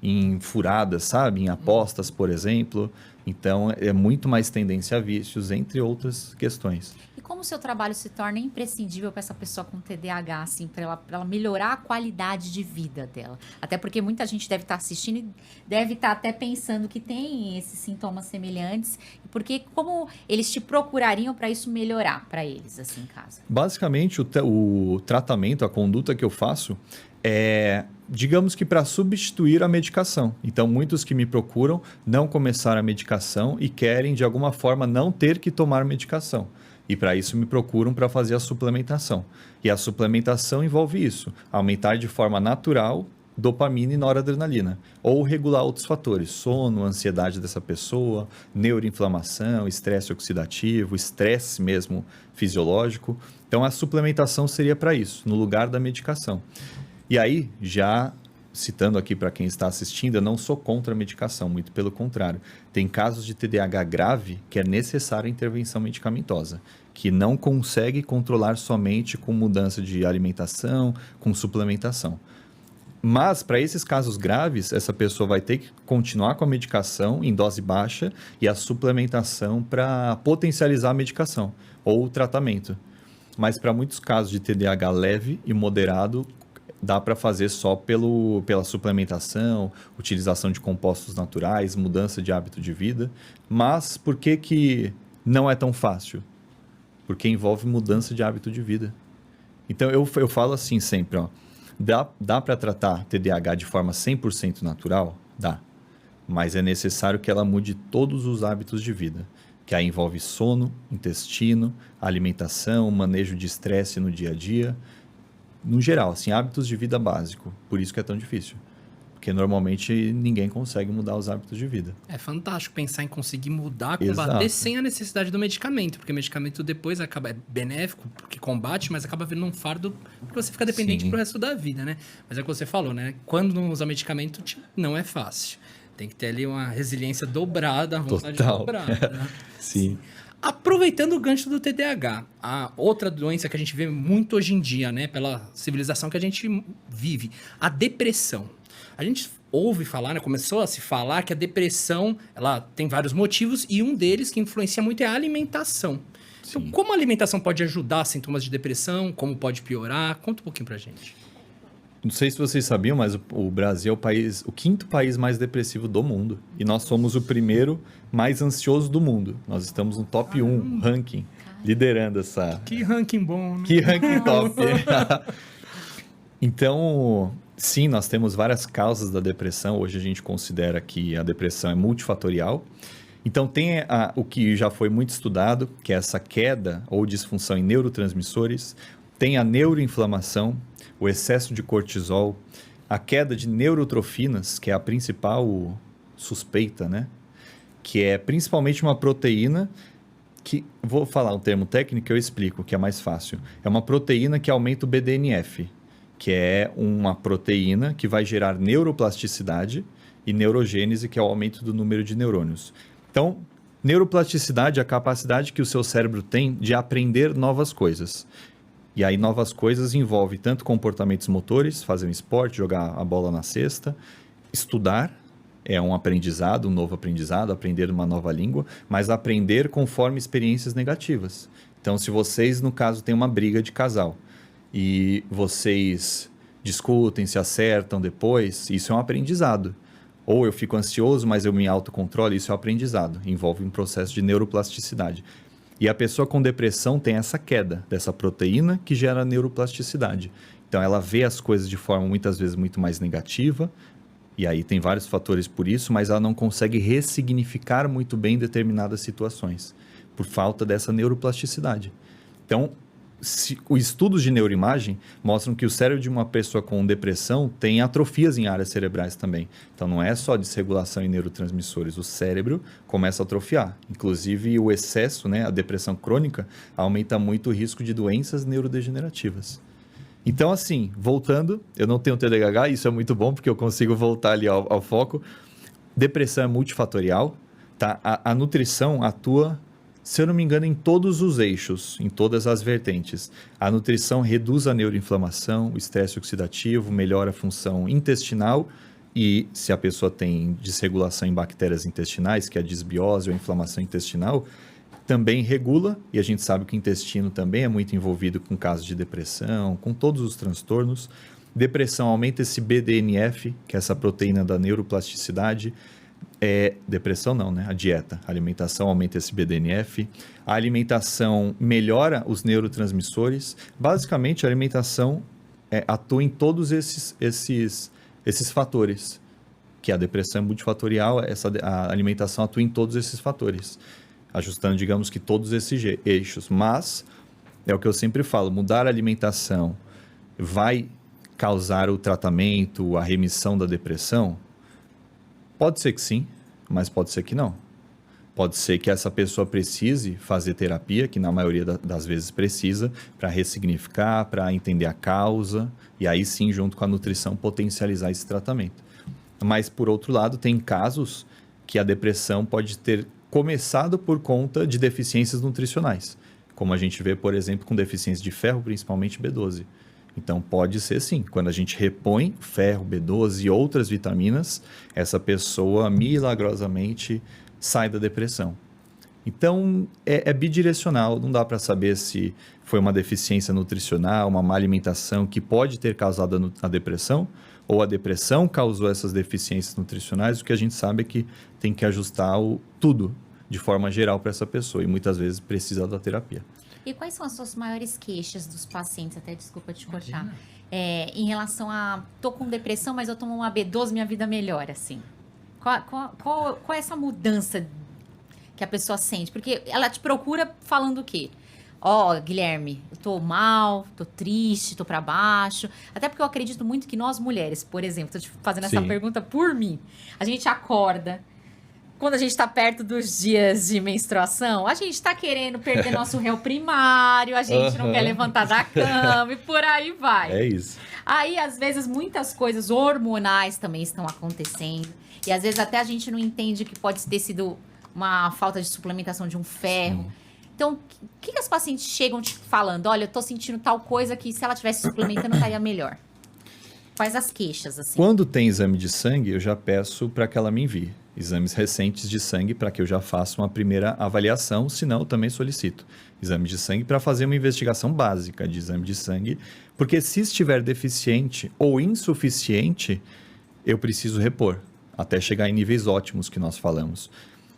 em furadas, sabe? Em apostas, por exemplo. Então, é muito mais tendência a vícios, entre outras questões.
E como o seu trabalho se torna imprescindível para essa pessoa com TDAH, assim, para ela melhorar a qualidade de vida dela? Até porque muita gente deve estar assistindo e deve estar até pensando que tem esses sintomas semelhantes. Porque como eles te procurariam para isso melhorar para eles, assim, em casa?
Basicamente, o tratamento, a conduta que eu faço digamos que para substituir a medicação. Então, muitos que me procuram não começaram a medicação e querem, de alguma forma, não ter que tomar medicação. E para isso me procuram para fazer a suplementação. E a suplementação envolve isso, aumentar de forma natural dopamina e noradrenalina, ou regular outros fatores, sono, ansiedade dessa pessoa, neuroinflamação, estresse oxidativo, estresse mesmo fisiológico. Então, a suplementação seria para isso, no lugar da medicação. E aí, já citando aqui para quem está assistindo, eu não sou contra a medicação, muito pelo contrário. Tem casos de TDAH grave que é necessária a intervenção medicamentosa, que não consegue controlar somente com mudança de alimentação, com suplementação. Mas, para esses casos graves, essa pessoa vai ter que continuar com a medicação em dose baixa e a suplementação para potencializar a medicação ou o tratamento. Mas, para muitos casos de TDAH leve e moderado, dá para fazer só pela suplementação, utilização de compostos naturais, mudança de hábito de vida. Mas por que não é tão fácil? Porque envolve mudança de hábito de vida. Então, eu falo assim sempre, ó, dá para tratar TDAH de forma 100% natural? Dá. Mas é necessário que ela mude todos os hábitos de vida, que aí envolve sono, intestino, alimentação, manejo de estresse no dia a dia, no geral, assim, hábitos de vida básico. Por isso que é tão difícil. Porque normalmente ninguém consegue mudar os hábitos de vida.
É fantástico pensar em conseguir mudar, combater
Exato.
sem a necessidade do medicamento. Porque o medicamento depois é benéfico, porque combate, mas acaba virando um fardo porque você fica dependente
Sim.
pro resto da vida, né? Mas é o que você falou, né? Quando não usa medicamento, não é fácil. Tem que ter ali uma resiliência dobrada, a vontade
Total.
dobrada, né?
Sim.
Aproveitando o gancho do TDAH, a outra doença que a gente vê muito hoje em dia, né, pela civilização que a gente vive, a depressão. A gente ouve falar, né, começou a se falar que a depressão, ela tem vários motivos e um deles que influencia muito é a alimentação. Então,
Sim.
como a alimentação pode ajudar sintomas de depressão, como pode piorar? Conta um pouquinho pra gente.
Não sei se vocês sabiam, mas o Brasil é o quinto país mais depressivo do mundo. E nós somos o primeiro mais ansioso do mundo. Nós estamos no top 1 ranking, liderando essa...
Que ranking bom, né?
Que ranking top! Então, sim, nós temos várias causas da depressão. Hoje a gente considera que a depressão é multifatorial. Então, tem o que já foi muito estudado, que é essa queda ou disfunção em neurotransmissores. Tem a neuroinflamação, o excesso de cortisol, a queda de neurotrofinas, que é a principal suspeita, né? Que é principalmente uma proteína que, vou falar um termo técnico que eu explico, que é mais fácil. É uma proteína que aumenta o BDNF, que é uma proteína que vai gerar neuroplasticidade e neurogênese, que é o aumento do número de neurônios. Então, neuroplasticidade é a capacidade que o seu cérebro tem de aprender novas coisas. E aí, novas coisas envolve tanto comportamentos motores, fazer um esporte, jogar a bola na cesta, estudar, é um aprendizado, um novo aprendizado, aprender uma nova língua, mas aprender conforme experiências negativas. Então, se vocês, no caso, têm uma briga de casal e vocês discutem, se acertam depois, isso é um aprendizado. Ou eu fico ansioso, mas eu me autocontrolo, isso é um aprendizado, envolve um processo de neuroplasticidade. E a pessoa com depressão tem essa queda dessa proteína que gera neuroplasticidade. Então, ela vê as coisas de forma muitas vezes muito mais negativa, e aí tem vários fatores por isso, mas ela não consegue ressignificar muito bem determinadas situações, por falta dessa neuroplasticidade. Então, os estudos de neuroimagem mostram que o cérebro de uma pessoa com depressão tem atrofias em áreas cerebrais também. Então, não é só desregulação em neurotransmissores, o cérebro começa a atrofiar. Inclusive, o excesso, né, a depressão crônica, aumenta muito o risco de doenças neurodegenerativas. Então, assim, voltando, eu não tenho TDAH, isso é muito bom, porque eu consigo voltar ali ao foco. Depressão é multifatorial, tá? A nutrição atua, se eu não me engano, em todos os eixos, em todas as vertentes. A nutrição reduz a neuroinflamação, o estresse oxidativo, melhora a função intestinal e, se a pessoa tem desregulação em bactérias intestinais, que é a disbiose ou a inflamação intestinal, também regula, e a gente sabe que o intestino também é muito envolvido com casos de depressão, com todos os transtornos. Depressão aumenta esse BDNF, que é essa proteína da neuroplasticidade. Depressão não, né? A dieta. A alimentação aumenta esse BDNF. A alimentação melhora os neurotransmissores. Basicamente, a alimentação atua em todos esses fatores. Que a depressão é multifatorial, a alimentação atua em todos esses fatores. Ajustando, digamos que todos esses eixos. Mas, é o que eu sempre falo, mudar a alimentação vai causar o tratamento, a remissão da depressão? Pode ser que sim, mas pode ser que não. Pode ser que essa pessoa precise fazer terapia, que na maioria das vezes precisa, para ressignificar, para entender a causa, e aí sim, junto com a nutrição, potencializar esse tratamento. Mas, por outro lado, tem casos que a depressão pode ter começado por conta de deficiências nutricionais, como a gente vê, por exemplo, com deficiência de ferro, principalmente B12. Então, pode ser sim, quando a gente repõe ferro, B12 e outras vitaminas, essa pessoa milagrosamente sai da depressão. Então, é bidirecional, não dá para saber se foi uma deficiência nutricional, uma má alimentação que pode ter causado a depressão, ou a depressão causou essas deficiências nutricionais. O que a gente sabe é que tem que ajustar tudo de forma geral para essa pessoa, e muitas vezes precisa da terapia.
E quais são as suas maiores queixas dos pacientes? Até desculpa te cortar. Em relação a, tô com depressão, mas eu tomo uma B12, minha vida melhora, assim. Qual é essa mudança que a pessoa sente? Porque ela te procura falando o quê? Ó, Guilherme, eu tô mal, tô triste, tô pra baixo. Até porque eu acredito muito que nós mulheres, por exemplo, tô te fazendo essa
Sim.
pergunta por mim. A gente acorda, quando a gente tá perto dos dias de menstruação, a gente tá querendo perder nosso réu primário, a gente não quer levantar da cama e por aí vai.
É isso.
Aí, às vezes, muitas coisas hormonais também estão acontecendo. E às vezes até a gente não entende que pode ter sido uma falta de suplementação de um ferro.
Sim.
Então, o que as pacientes chegam te falando? Olha, eu tô sentindo tal coisa que se ela tivesse suplementando, estaria melhor. Quais as queixas, assim?
Quando tem exame de sangue, eu já peço para que ela me envie exames recentes de sangue para que eu já faça uma primeira avaliação, senão eu também solicito exame de sangue para fazer uma investigação básica de exame de sangue, porque se estiver deficiente ou insuficiente, eu preciso repor, até chegar em níveis ótimos que nós falamos.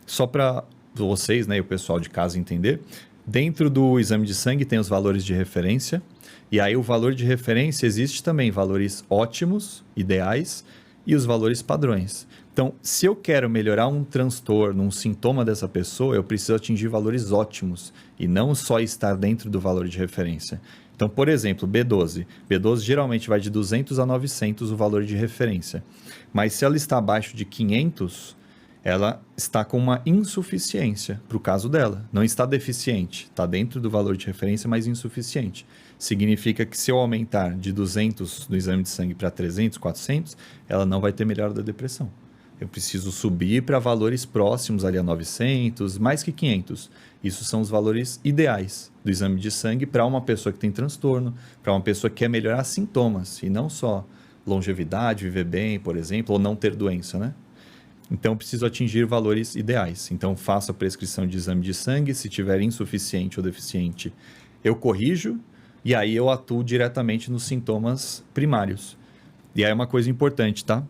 Só para vocês, né, e o pessoal de casa entender, dentro do exame de sangue tem os valores de referência, e aí o valor de referência existe também valores ótimos, ideais, e os valores padrões. Então, se eu quero melhorar um transtorno, um sintoma dessa pessoa, eu preciso atingir valores ótimos e não só estar dentro do valor de referência. Então, por exemplo, B12. B12 geralmente vai de 200 a 900 o valor de referência. Mas se ela está abaixo de 500, ela está com uma insuficiência para o caso dela. Não está deficiente, está dentro do valor de referência, mas insuficiente. Significa que se eu aumentar de 200 no exame de sangue para 300, 400, ela não vai ter melhora da depressão. Eu preciso subir para valores próximos ali a 900, mais que 500. Isso são os valores ideais do exame de sangue para uma pessoa que tem transtorno, para uma pessoa que quer melhorar sintomas e não só longevidade, viver bem, por exemplo, ou não ter doença, né? Então, eu preciso atingir valores ideais. Então, faço a prescrição de exame de sangue. Se tiver insuficiente ou deficiente, eu corrijo e aí eu atuo diretamente nos sintomas primários. E aí é uma coisa importante, tá?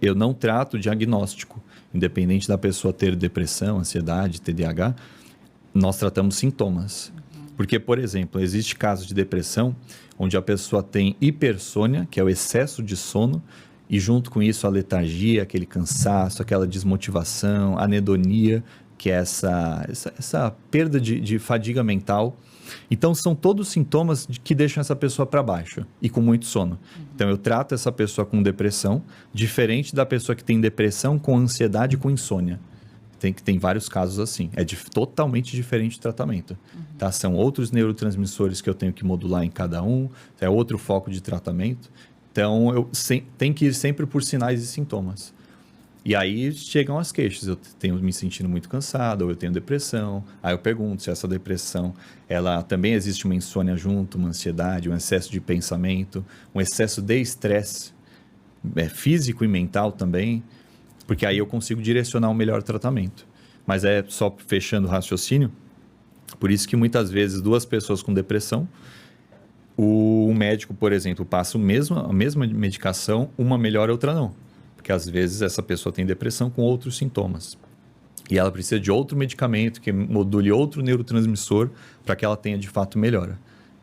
Eu não trato diagnóstico. Independente da pessoa ter depressão, ansiedade, TDAH, nós tratamos sintomas. Porque, por exemplo, existe casos de depressão onde a pessoa tem hipersônia, que é o excesso de sono, e junto com isso a letargia, aquele cansaço, aquela desmotivação, anedonia, que é essa perda de fadiga mental. Então, são todos sintomas que deixam essa pessoa para baixo e com muito sono. Então, eu trato essa pessoa com depressão, diferente da pessoa que tem depressão com ansiedade e com insônia. Tem vários casos assim. É totalmente diferente o tratamento. Tá? São outros neurotransmissores que eu tenho que modular em cada um, é outro foco de tratamento. Então, eu tenho que ir sempre por sinais e sintomas. E aí chegam as queixas. Eu tenho me sentindo muito cansado, ou eu tenho depressão. Aí eu pergunto se essa depressão, ela também existe uma insônia junto, uma ansiedade, um excesso de pensamento, um excesso de estresse físico e mental também, porque aí eu consigo direcionar um melhor tratamento. Mas só fechando o raciocínio, por isso que muitas vezes duas pessoas com depressão, o médico, por exemplo, passa a mesma medicação, uma melhora, outra não. Porque às vezes essa pessoa tem depressão com outros sintomas. E ela precisa de outro medicamento que module outro neurotransmissor para que ela tenha de fato melhora.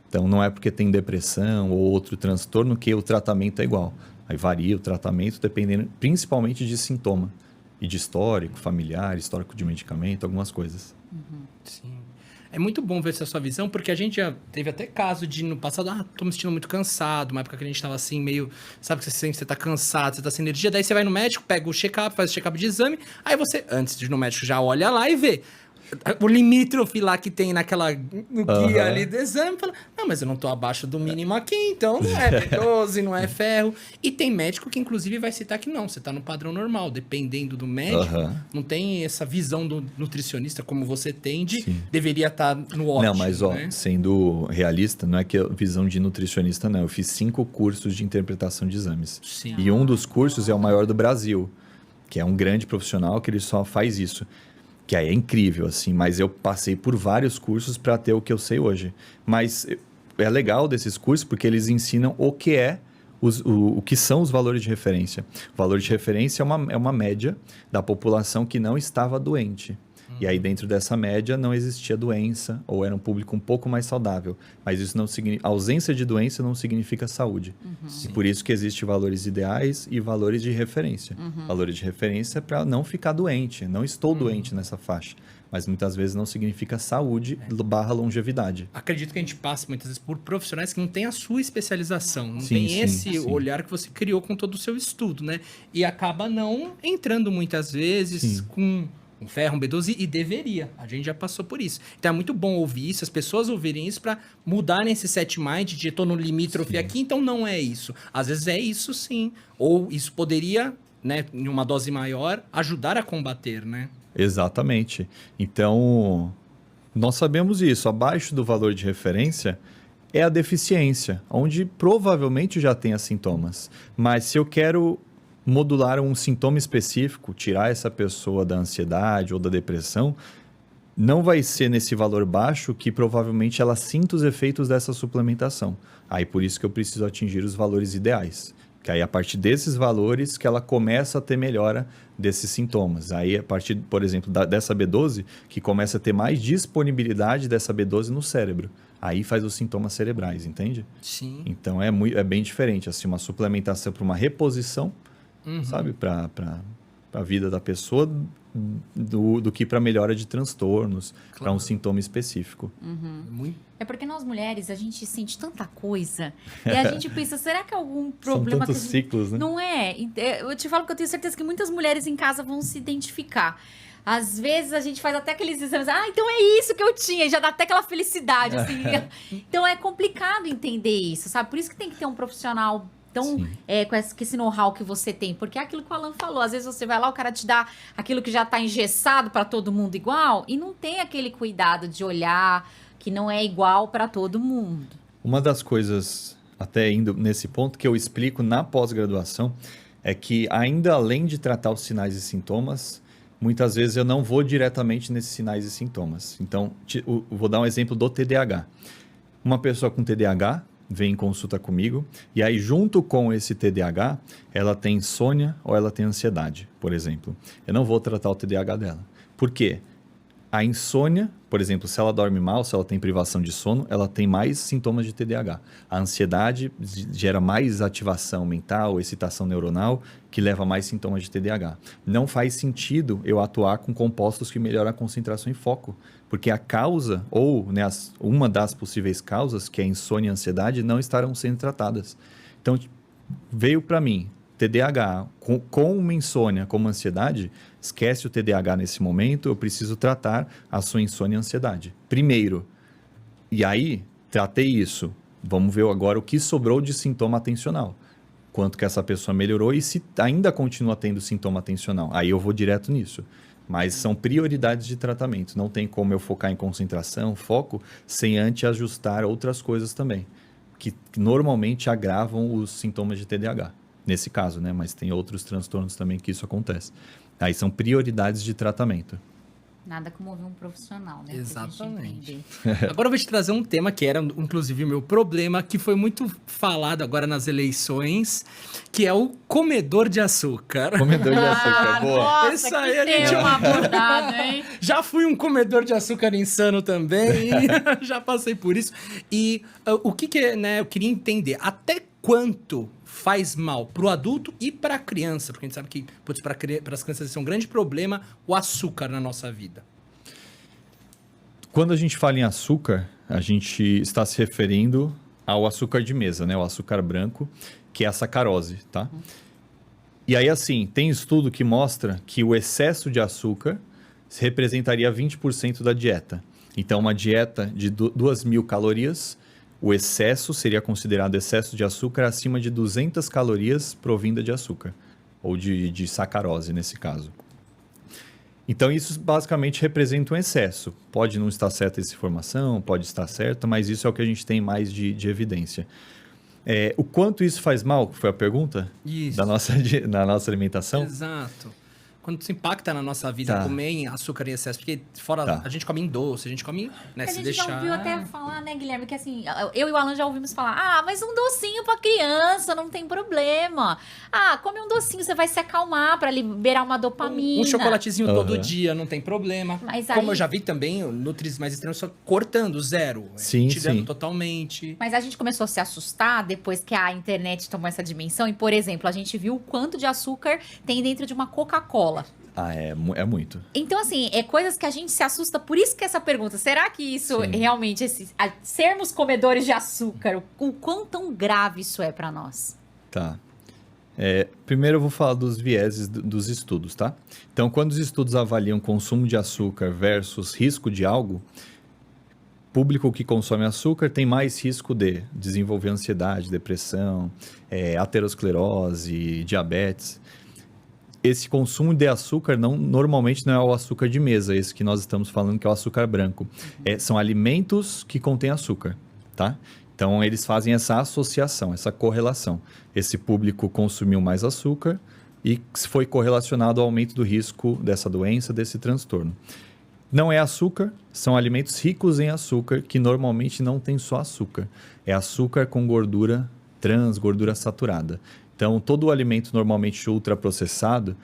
Então não é porque tem depressão ou outro transtorno que o tratamento é igual. Aí varia o tratamento dependendo principalmente de sintoma e de histórico familiar, histórico de medicamento, algumas coisas.
Sim. É muito bom ver essa sua visão, porque a gente já teve até caso de, no passado, tô me sentindo muito cansado, uma época que a gente tava assim, meio, sabe que você sente que você tá cansado, você tá sem energia, daí você vai no médico, pega o check-up, faz o check-up de exame, aí você, antes de ir no médico, já olha lá e vê o limítrofe lá que tem no guia ali do exame, fala, não, mas eu não tô abaixo do mínimo aqui, então não é B12, não é ferro. E tem médico que, inclusive, vai citar que não, você tá no padrão normal, dependendo do médico, não tem essa visão do nutricionista como você tem de deveria estar no ótimo.
Não, mas sendo realista, não é que a visão de nutricionista, não. Eu fiz 5 cursos de interpretação de exames.
Sim.
E um dos cursos é o maior do Brasil, que é um grande profissional que ele só faz isso. Que aí é incrível, assim, mas eu passei por vários cursos para ter o que eu sei hoje. Mas é legal desses cursos porque eles ensinam o que o que são os valores de referência. O valor de referência é uma média da população que não estava doente. E aí, dentro dessa média, não existia doença, ou era um público um pouco mais saudável. Mas isso não significa... A ausência de doença não significa saúde. E por isso que existem valores ideais e valores de referência. Valores de referência é para não ficar doente. Não estou doente nessa faixa. Mas muitas vezes não significa saúde / longevidade.
Acredito que a gente passa muitas vezes por profissionais que não têm a sua especialização, não
Sim,
tem
sim,
esse
sim.
olhar que você criou com todo o seu estudo, né? E acaba não entrando muitas vezes
Sim.
com um ferro, um B12, e deveria. A gente já passou por isso. Então é muito bom ouvir isso, as pessoas ouvirem isso para mudar nesse set mind de tô no limítrofe aqui, então não é isso. Às vezes é isso sim. Ou isso poderia, né, em uma dose maior, ajudar a combater, né?
Exatamente. Então, nós sabemos isso. Abaixo do valor de referência é a deficiência, onde provavelmente já tenha sintomas. Mas se eu quero modular um sintoma específico, tirar essa pessoa da ansiedade ou da depressão, não vai ser nesse valor baixo que provavelmente ela sinta os efeitos dessa suplementação. Aí por isso que eu preciso atingir os valores ideais. Que aí a partir desses valores que ela começa a ter melhora desses sintomas. Aí a partir, por exemplo, dessa B12, que começa a ter mais disponibilidade dessa B12 no cérebro. Aí faz os sintomas cerebrais, entende?
Sim.
Então é bem diferente, assim, uma suplementação para uma reposição, sabe, para a vida da pessoa, do que para melhora de transtornos, para um sintoma específico.
Muito.
É porque nós mulheres, a gente sente tanta coisa. E a gente pensa, será que é algum problema...
São tantos
que a gente...
ciclos, né?
Não é? Eu te falo que eu tenho certeza que muitas mulheres em casa vão se identificar. Às vezes a gente faz até aqueles exames, então é isso que eu tinha, e já dá até aquela felicidade, assim. Então é complicado entender isso, sabe? Por isso que tem que ter um profissional tão, com esse know-how que você tem. Porque é aquilo que o Alan falou, às vezes você vai lá, o cara te dá aquilo que já tá engessado para todo mundo igual, e não tem aquele cuidado de olhar que não é igual para todo mundo.
Uma das coisas, até indo nesse ponto, que eu explico na pós-graduação, é que ainda além de tratar os sinais e sintomas, muitas vezes eu não vou diretamente nesses sinais e sintomas. Então, vou dar um exemplo do TDAH. Uma pessoa com TDAH vem em consulta comigo, e aí junto com esse TDAH, ela tem insônia ou ela tem ansiedade, por exemplo. Eu não vou tratar o TDAH dela. Por quê? A insônia, por exemplo, se ela dorme mal, se ela tem privação de sono, ela tem mais sintomas de TDAH. A ansiedade gera mais ativação mental, excitação neuronal, que leva a mais sintomas de TDAH. Não faz sentido eu atuar com compostos que melhoram a concentração e foco, porque a causa, ou né, uma das possíveis causas, que é a insônia e a ansiedade, não estarão sendo tratadas. Então, veio para mim TDAH com uma insônia, como ansiedade, esquece o TDAH nesse momento, eu preciso tratar a sua insônia e ansiedade. Primeiro. E aí, tratei isso. Vamos ver agora o que sobrou de sintoma atencional. Quanto que essa pessoa melhorou e se ainda continua tendo sintoma atencional. Aí eu vou direto nisso. Mas são prioridades de tratamento. Não tem como eu focar em concentração, foco, sem antes ajustar outras coisas também, que normalmente agravam os sintomas de TDAH. Nesse caso, né? Mas tem outros transtornos também que isso acontece. Aí são prioridades de tratamento.
Nada como ouvir um profissional, né?
Exatamente. Agora eu vou te trazer um tema que era, inclusive, o meu problema, que foi muito falado agora nas eleições, que é o comedor de açúcar.
Comedor de açúcar, boa.
Nossa,
Isso
que
aí a gente
tema abordado, hein?
Já fui um comedor de açúcar insano também, já passei por isso. E o que né, eu queria entender, até quanto faz mal pro adulto e pra criança? Porque a gente sabe que, para as crianças, esse é um grande problema, o açúcar na nossa vida.
Quando a gente fala em açúcar, a gente está se referindo ao açúcar de mesa, né? O açúcar branco, que é a sacarose, tá? E aí, assim, tem estudo que mostra que o excesso de açúcar representaria 20% da dieta. Então, uma dieta de 2.000 calorias, o excesso seria considerado excesso de açúcar acima de 200 calorias provinda de açúcar, ou de sacarose, nesse caso. Então, isso basicamente representa um excesso. Pode não estar certa essa informação, pode estar certa, mas isso é o que a gente tem mais de evidência. O quanto isso faz mal, foi a pergunta?
Isso.
Da nossa alimentação?
Exato. quando isso impacta na nossa vida,
Tá.
comer em açúcar em excesso. Porque fora,
Tá.
a gente come em doce, a gente come, né,
A
se
gente
deixar...
já ouviu até falar, né, Guilherme, que assim, eu e o Alan já ouvimos falar, mas um docinho pra criança, não tem problema. Come um docinho, você vai se acalmar pra liberar uma dopamina.
Um chocolatezinho todo
Aham.
dia, não tem problema.
Mas
Como
aí-
eu já vi também, nutris mais extremos só cortando zero.
Sim,
tirando
sim.
totalmente.
Mas a gente começou a se assustar depois que a internet tomou essa dimensão. E, por exemplo, a gente viu o quanto de açúcar tem dentro de uma Coca-Cola.
É muito.
Então, assim, é coisas que a gente se assusta. Por isso que essa pergunta, será que isso
Sim.
realmente, sermos comedores de açúcar, o quão tão grave isso é pra nós?
Tá. Primeiro eu vou falar dos vieses dos estudos, tá? Então, quando os estudos avaliam consumo de açúcar versus risco de algo, público que consome açúcar tem mais risco de desenvolver ansiedade, depressão, aterosclerose, diabetes. Esse consumo de açúcar normalmente não é o açúcar de mesa, esse que nós estamos falando que é o açúcar branco. São alimentos que contêm açúcar, tá? Então, eles fazem essa associação, essa correlação. Esse público consumiu mais açúcar e foi correlacionado ao aumento do risco dessa doença, desse transtorno. Não é açúcar, são alimentos ricos em açúcar, que normalmente não tem só açúcar. É açúcar com gordura trans, gordura saturada. Então, todo o alimento normalmente ultraprocessado,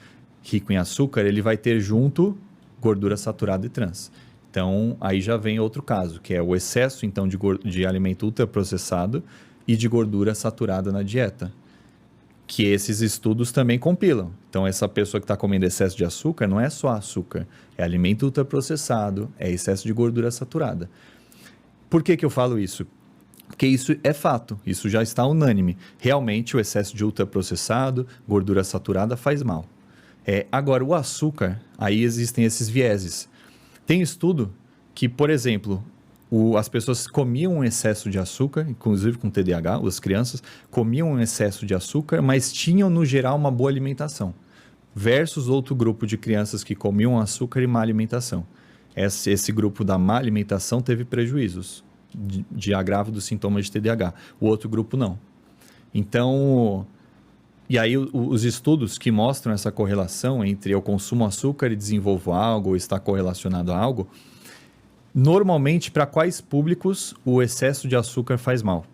rico em açúcar, ele vai ter junto gordura saturada e trans. Então, aí já vem outro caso, que é o excesso, então, de alimento ultraprocessado e de gordura saturada na dieta, que esses estudos também compilam. Então, essa pessoa que está comendo excesso de açúcar não é só açúcar, é alimento ultraprocessado, é excesso de gordura saturada. Por que eu falo isso? Porque isso é fato, isso já está unânime. Realmente, o excesso de ultraprocessado, gordura saturada, faz mal. Agora, o açúcar, aí existem esses vieses. Tem estudo que, por exemplo, as pessoas comiam um excesso de açúcar, inclusive com TDAH, as crianças comiam um excesso de açúcar, mas tinham, no geral, uma boa alimentação. Versus outro grupo de crianças que comiam açúcar e má alimentação. Esse grupo da má alimentação teve prejuízos de agravo dos sintomas de TDAH. O outro grupo não. Então, e aí os estudos que mostram essa correlação entre eu consumo açúcar e desenvolvo algo, ou está correlacionado a algo, normalmente, para quais públicos o excesso de açúcar faz mal?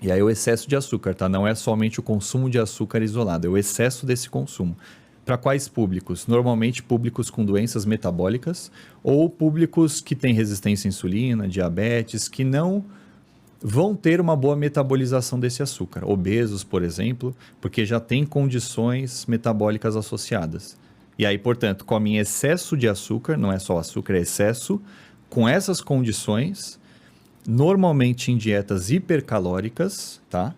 E aí o excesso de açúcar, tá? Não é somente o consumo de açúcar isolado, é o excesso desse consumo. Para quais públicos? Normalmente públicos com doenças metabólicas ou públicos que têm resistência à insulina, diabetes, que não vão ter uma boa metabolização desse açúcar. Obesos, por exemplo, porque já tem condições metabólicas associadas. E aí, portanto, comem excesso de açúcar, não é só açúcar, é excesso, com essas condições, normalmente em dietas hipercalóricas, tá?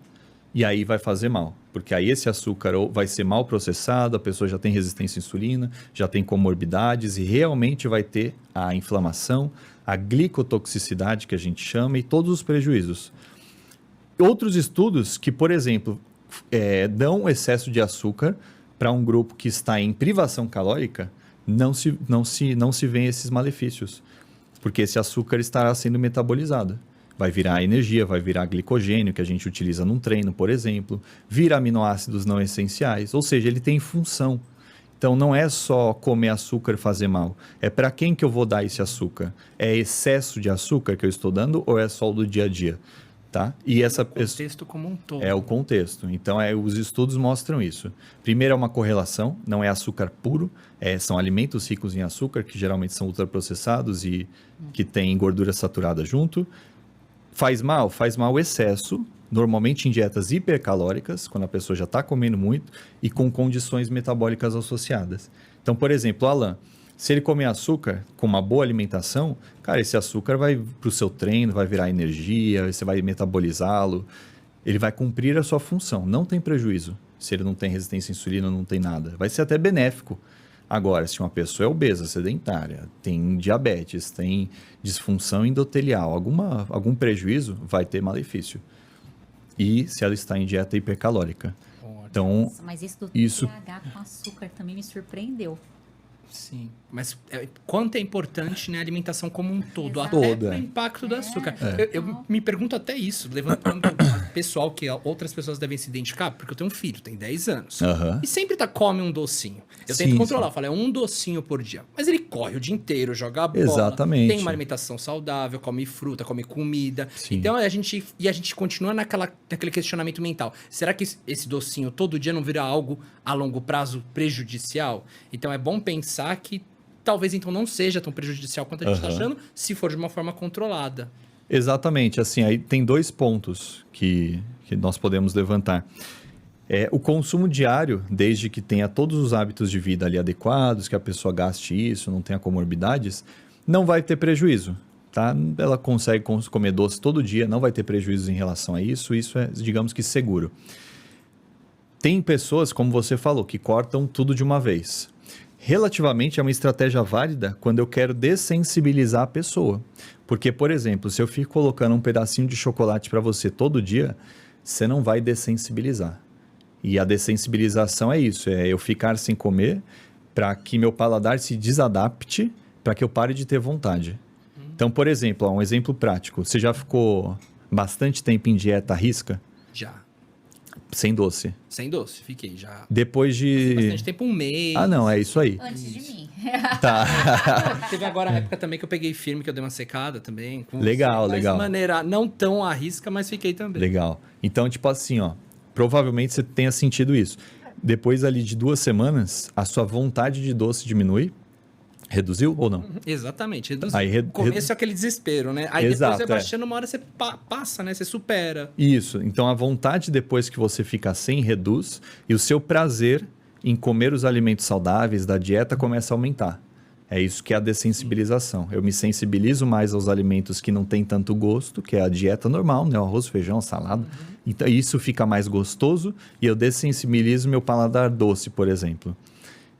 E aí vai fazer mal, porque aí esse açúcar vai ser mal processado, a pessoa já tem resistência à insulina, já tem comorbidades e realmente vai ter a inflamação, a glicotoxicidade que a gente chama e todos os prejuízos. Outros estudos que, por exemplo, dão excesso de açúcar para um grupo que está em privação calórica, não se vê esses malefícios, porque esse açúcar estará sendo metabolizado. Vai virar energia, vai virar glicogênio que a gente utiliza num treino, por exemplo, vira aminoácidos não essenciais, ou seja, ele tem função. Então, não é só comer açúcar e fazer mal. É para quem que eu vou dar esse açúcar? É excesso de açúcar que eu estou dando ou é só o do dia a dia? Tá? E
O contexto como um todo.
é o contexto. Então, os estudos mostram isso. Primeiro, é uma correlação, não é açúcar puro, são alimentos ricos em açúcar, que geralmente são ultraprocessados e que têm gordura saturada junto. Faz mal o excesso, normalmente em dietas hipercalóricas, quando a pessoa já está comendo muito e com condições metabólicas associadas. Então, por exemplo, o Alan, se ele comer açúcar com uma boa alimentação, cara, esse açúcar vai para o seu treino, vai virar energia, você vai metabolizá-lo, ele vai cumprir a sua função, não tem prejuízo. Se ele não tem resistência à insulina, não tem nada. Vai ser até benéfico. Agora, se uma pessoa é obesa, sedentária, tem diabetes, tem disfunção endotelial, algum prejuízo, vai ter malefício. E se ela está em dieta hipercalórica. Então,
Nossa, mas isso do
isso-
TDAH com açúcar também me surpreendeu.
Sim, mas quanto é importante, né, a alimentação como um todo,
Exato.
até
Todo,
o
é.
impacto do açúcar.
É.
Eu me pergunto até isso, levantando pessoal que outras pessoas devem se identificar, porque eu tenho um filho, tem 10 anos.
Aham.
E sempre come um docinho. Eu
Sim,
tento controlar,
sim.
eu falo, é um docinho por dia. Mas ele corre o dia inteiro, joga bola.
Exatamente.
Tem uma alimentação saudável, come fruta, come comida.
Sim.
Então a gente continua naquele questionamento mental. Será que esse docinho todo dia não vira algo a longo prazo prejudicial? Então é bom pensar que talvez então não seja tão prejudicial quanto a gente está
Aham.
achando, se for de uma forma controlada.
Exatamente, assim, aí tem 2 pontos que nós podemos levantar. O consumo diário, desde que tenha todos os hábitos de vida ali adequados, que a pessoa gaste isso, não tenha comorbidades, não vai ter prejuízo, tá? Ela consegue comer doce todo dia, não vai ter prejuízo em relação a isso é, digamos que, seguro. Tem pessoas, como você falou, que cortam tudo de uma vez. Relativamente é uma estratégia válida quando eu quero dessensibilizar a pessoa. Porque, por exemplo, se eu fico colocando um pedacinho de chocolate para você todo dia, você não vai dessensibilizar. E a dessensibilização é isso, é eu ficar sem comer para que meu paladar se desadapte, para que eu pare de ter vontade. Então, por exemplo, um exemplo prático. Você já ficou bastante tempo em dieta à risca,
Já.
sem doce?
Sem doce, fiquei já.
Depois de...
Bastante tempo, um mês.
Ah, não, é isso aí.
Antes de mim.
Tá.
Teve agora a época também que eu peguei firme, que eu dei uma secada também. Com
Legal,
mas
legal.
de maneira não tão à risca, mas fiquei também.
Legal. Então, tipo assim, ó, provavelmente você tenha sentido isso. Depois ali de 2 semanas, a sua vontade de doce diminui. Reduziu ou não?
Exatamente. Reduziu.
Aí,
No começo é aquele desespero, né? Aí
Exato,
depois vai baixando, uma hora você passa, né? Você supera.
Isso. Então, a vontade depois que você fica sem, reduz. E o seu prazer em comer os alimentos saudáveis da dieta começa a aumentar. É isso que é a dessensibilização. Eu me sensibilizo mais aos alimentos que não têm tanto gosto, que é a dieta normal, né? O arroz, feijão, salada. Então, isso fica mais gostoso e eu dessensibilizo meu paladar doce, por exemplo.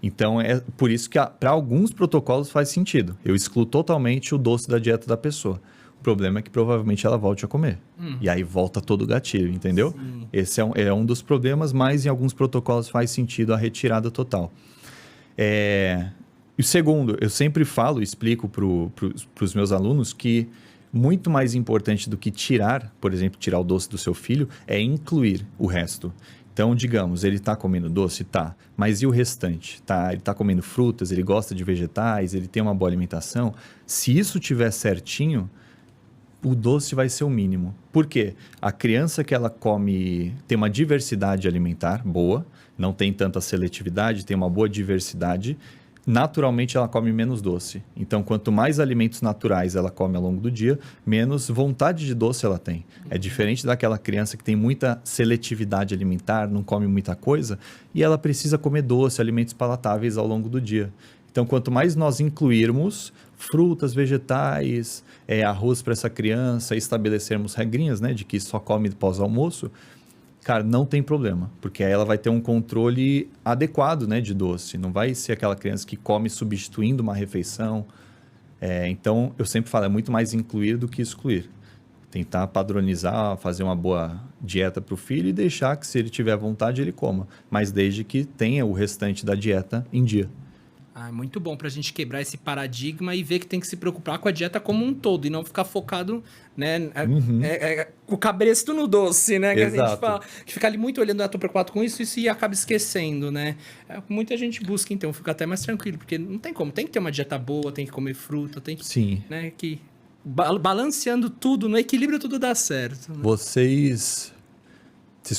Então, é por isso que para alguns protocolos faz sentido. Eu excluo totalmente o doce da dieta da pessoa. O problema é que provavelmente ela volte a comer. E aí volta todo o gatilho, entendeu?
Sim.
Esse é um dos problemas, mas em alguns protocolos faz sentido a retirada total. E o segundo, eu sempre falo e explico para os meus alunos que muito mais importante do que tirar, por exemplo, tirar o doce do seu filho, é incluir o resto. Então, digamos, ele está comendo doce? Tá. Mas e o restante? Tá? Ele está comendo frutas, ele gosta de vegetais, ele tem uma boa alimentação. Se isso tiver certinho, o doce vai ser o mínimo. Por quê? A criança que ela come tem uma diversidade alimentar boa, não tem tanta seletividade, tem uma boa diversidade, naturalmente ela come menos doce. Então, quanto mais alimentos naturais ela come ao longo do dia, menos vontade de doce ela tem. É diferente daquela criança que tem muita seletividade alimentar, não come muita coisa, e ela precisa comer doce, alimentos palatáveis ao longo do dia. Então, quanto mais nós incluirmos frutas, vegetais, arroz para essa criança, estabelecermos regrinhas, né, de que só come pós-almoço, cara, não tem problema, porque aí ela vai ter um controle adequado, né, de doce. Não vai ser aquela criança que come substituindo uma refeição. Então, eu sempre falo, é muito mais incluir do que excluir. Tentar padronizar, fazer uma boa dieta para o filho e deixar que, se ele tiver vontade, ele coma. Mas desde que tenha o restante da dieta em dia.
Ah, é muito bom pra gente quebrar esse paradigma e ver que tem que se preocupar com a dieta como um todo e não ficar focado, né, com o cabresto no doce, né? Que a gente
Exato.
fala, que fica ali muito olhando, tô preocupado com isso e acaba esquecendo, né? Muita gente busca, então, fica até mais tranquilo, porque não tem como, tem que ter uma dieta boa, tem que comer fruta, tem que,
Sim.
né, que balanceando tudo, no equilíbrio tudo dá certo. Né?
Vocês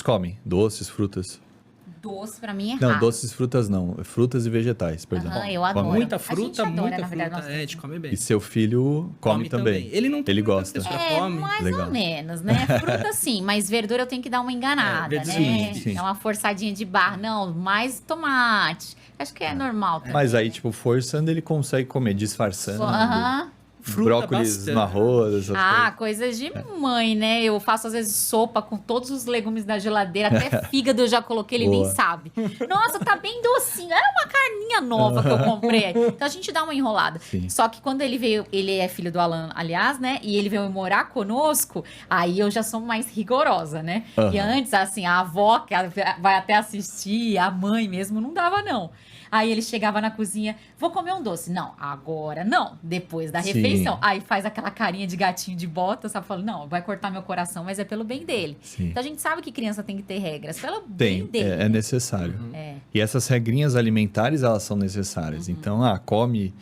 comem doces, frutas?
Doce pra mim é
Não,
raro.
doces e frutas não. Frutas e vegetais, perdão.
Aham, eu adoro.
Come.
Muita
A gente
fruta,
adora,
muita
na verdade,
fruta.
nós
A gente come bem.
E seu filho come também.
Ele não tem
Ele
muita
gosta.
pessoa
É,
come.
mais
Legal.
ou menos, né? Fruta sim, mas verdura eu tenho que dar uma enganada,
verdura,
né?
sim.
É uma forçadinha de barra. Não, mais tomate. Acho que é normal também.
Mas aí, tipo, forçando, ele consegue comer, disfarçando.
Aham.
Fruta
Brócolis
bastante.
no arroz, essas
Ah,
coisas.
coisas de mãe, né? Eu faço às vezes sopa com todos os legumes da geladeira, até fígado eu já coloquei, ele nem
Boa.
sabe. Nossa, tá bem docinho. Era uma carninha nova que eu comprei. Então a gente dá uma enrolada.
Sim.
Só que quando ele veio, ele é filho do Alan, aliás, né? E ele veio morar conosco, aí eu já sou mais rigorosa, né? E
Aham.
antes, assim, a avó que vai até assistir, a mãe mesmo, não dava, não. Aí ele chegava na cozinha, vou comer um doce. Não, agora não, depois da
Sim.
refeição. Aí faz aquela carinha de gatinho de bota, sabe? Falando, não, vai cortar meu coração, mas é pelo bem dele.
Sim.
Então a gente sabe que criança tem que ter regras, pelo
Tem,
bem dele.
é necessário.
É.
E essas regrinhas alimentares, elas são necessárias. Então, come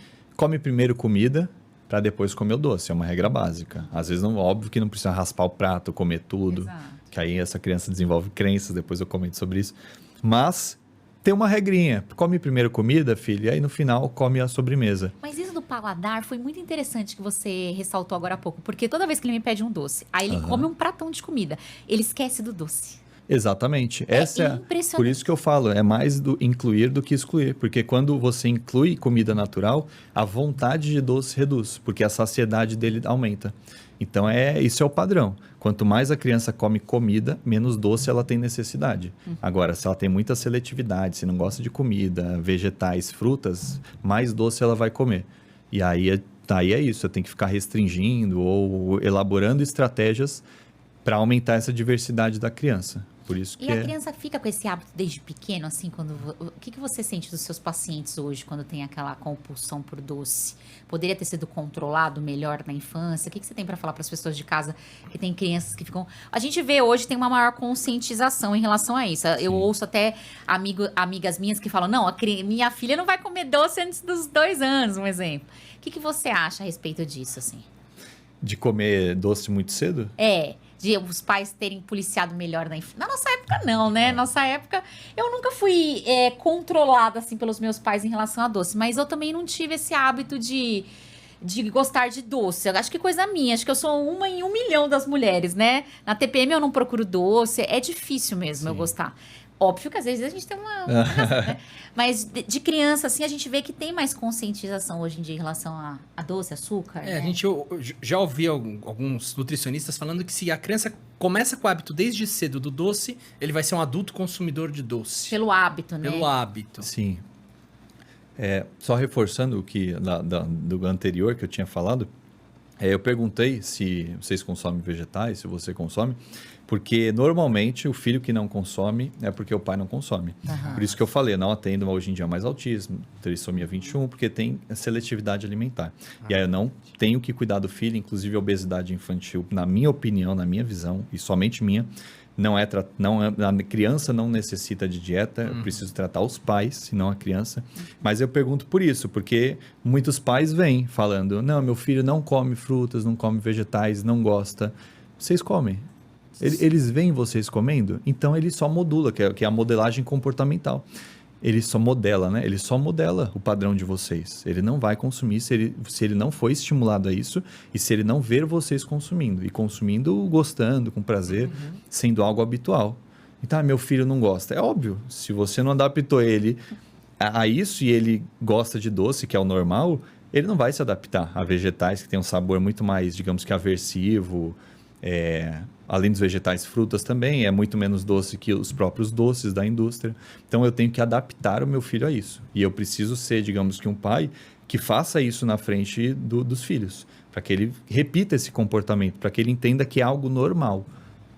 primeiro comida para depois comer o doce. É uma regra básica. Às vezes, óbvio que não precisa raspar o prato, comer tudo.
Exato.
Que aí essa criança desenvolve crenças, depois eu comento sobre isso. Mas tem uma regrinha. Come primeiro comida, filho, e aí no final come a sobremesa.
Mas isso do paladar foi muito interessante que você ressaltou agora há pouco. Porque toda vez que ele me pede um doce, aí ele come um pratão de comida, ele esquece do doce.
Exatamente.
É
Essa
impressionante.
por isso que eu falo, é mais do incluir do que excluir. Porque quando você inclui comida natural, a vontade de doce reduz, porque a saciedade dele aumenta. Então, isso é o padrão. Quanto mais a criança come comida, menos doce ela tem necessidade. Agora, se ela tem muita seletividade, se não gosta de comida, vegetais, frutas, mais doce ela vai comer. E aí é isso, eu tenho que ficar restringindo ou elaborando estratégias para aumentar essa diversidade da criança. Por isso que
E a criança fica com esse hábito desde pequeno, assim, o que você sente dos seus pacientes hoje, quando tem aquela compulsão por doce? Poderia ter sido controlado melhor na infância? O que você tem para falar para as pessoas de casa que tem crianças que ficam... A gente vê hoje, tem uma maior conscientização em relação a isso. Eu ouço até amigas minhas que falam, não, minha filha não vai comer doce antes dos 2 anos, um exemplo. O que você acha a respeito disso, assim?
de comer doce muito cedo?
De os pais terem policiado melhor na infância. Na nossa época, não, né? Nossa época, eu nunca fui controlada, assim, pelos meus pais em relação a doce. Mas eu também não tive esse hábito de gostar de doce. Eu acho que coisa minha. Acho que eu sou uma em 1 milhão das mulheres, né? Na TPM eu não procuro doce. É difícil mesmo eu gostar. Óbvio que às vezes a gente tem uma né? Mas de criança, assim, a gente vê que tem mais conscientização hoje em dia em relação a doce, açúcar.
A gente já ouvi alguns nutricionistas falando que se a criança começa com o hábito desde cedo do doce, ele vai ser um adulto consumidor de doce.
Pelo hábito, né?
Pelo hábito.
Sim. Só reforçando o que do anterior que eu tinha falado, eu perguntei se vocês consomem vegetais, se você consome, porque normalmente o filho que não consome é porque o pai não consome.
Uhum.
Por isso que eu falei, não atendo hoje em dia mais autismo, trissomia 21, porque tem seletividade alimentar. E aí eu não tenho que cuidar do filho, inclusive a obesidade infantil, na minha opinião, na minha visão, e somente minha, a criança não necessita de dieta, eu preciso tratar os pais, e não a criança. Mas eu pergunto por isso, porque muitos pais vêm falando, não, meu filho não come frutas, não come vegetais, não gosta. Vocês comem. Eles veem vocês comendo, então ele só modula, que é a modelagem comportamental. Ele só modela, né? Ele só modela o padrão de vocês. Ele não vai consumir se ele não foi estimulado a isso e se ele não ver vocês consumindo. E consumindo, gostando, com prazer, sendo algo habitual. Então, meu filho não gosta. É óbvio, se você não adaptou ele a isso e ele gosta de doce, que é o normal, ele não vai se adaptar a vegetais que tem um sabor muito mais, digamos que aversivo. Além dos vegetais, frutas também, é muito menos doce que os próprios doces da indústria. Então, eu tenho que adaptar o meu filho a isso. E eu preciso ser, digamos que um pai que faça isso na frente dos filhos, para que ele repita esse comportamento, para que ele entenda que é algo normal,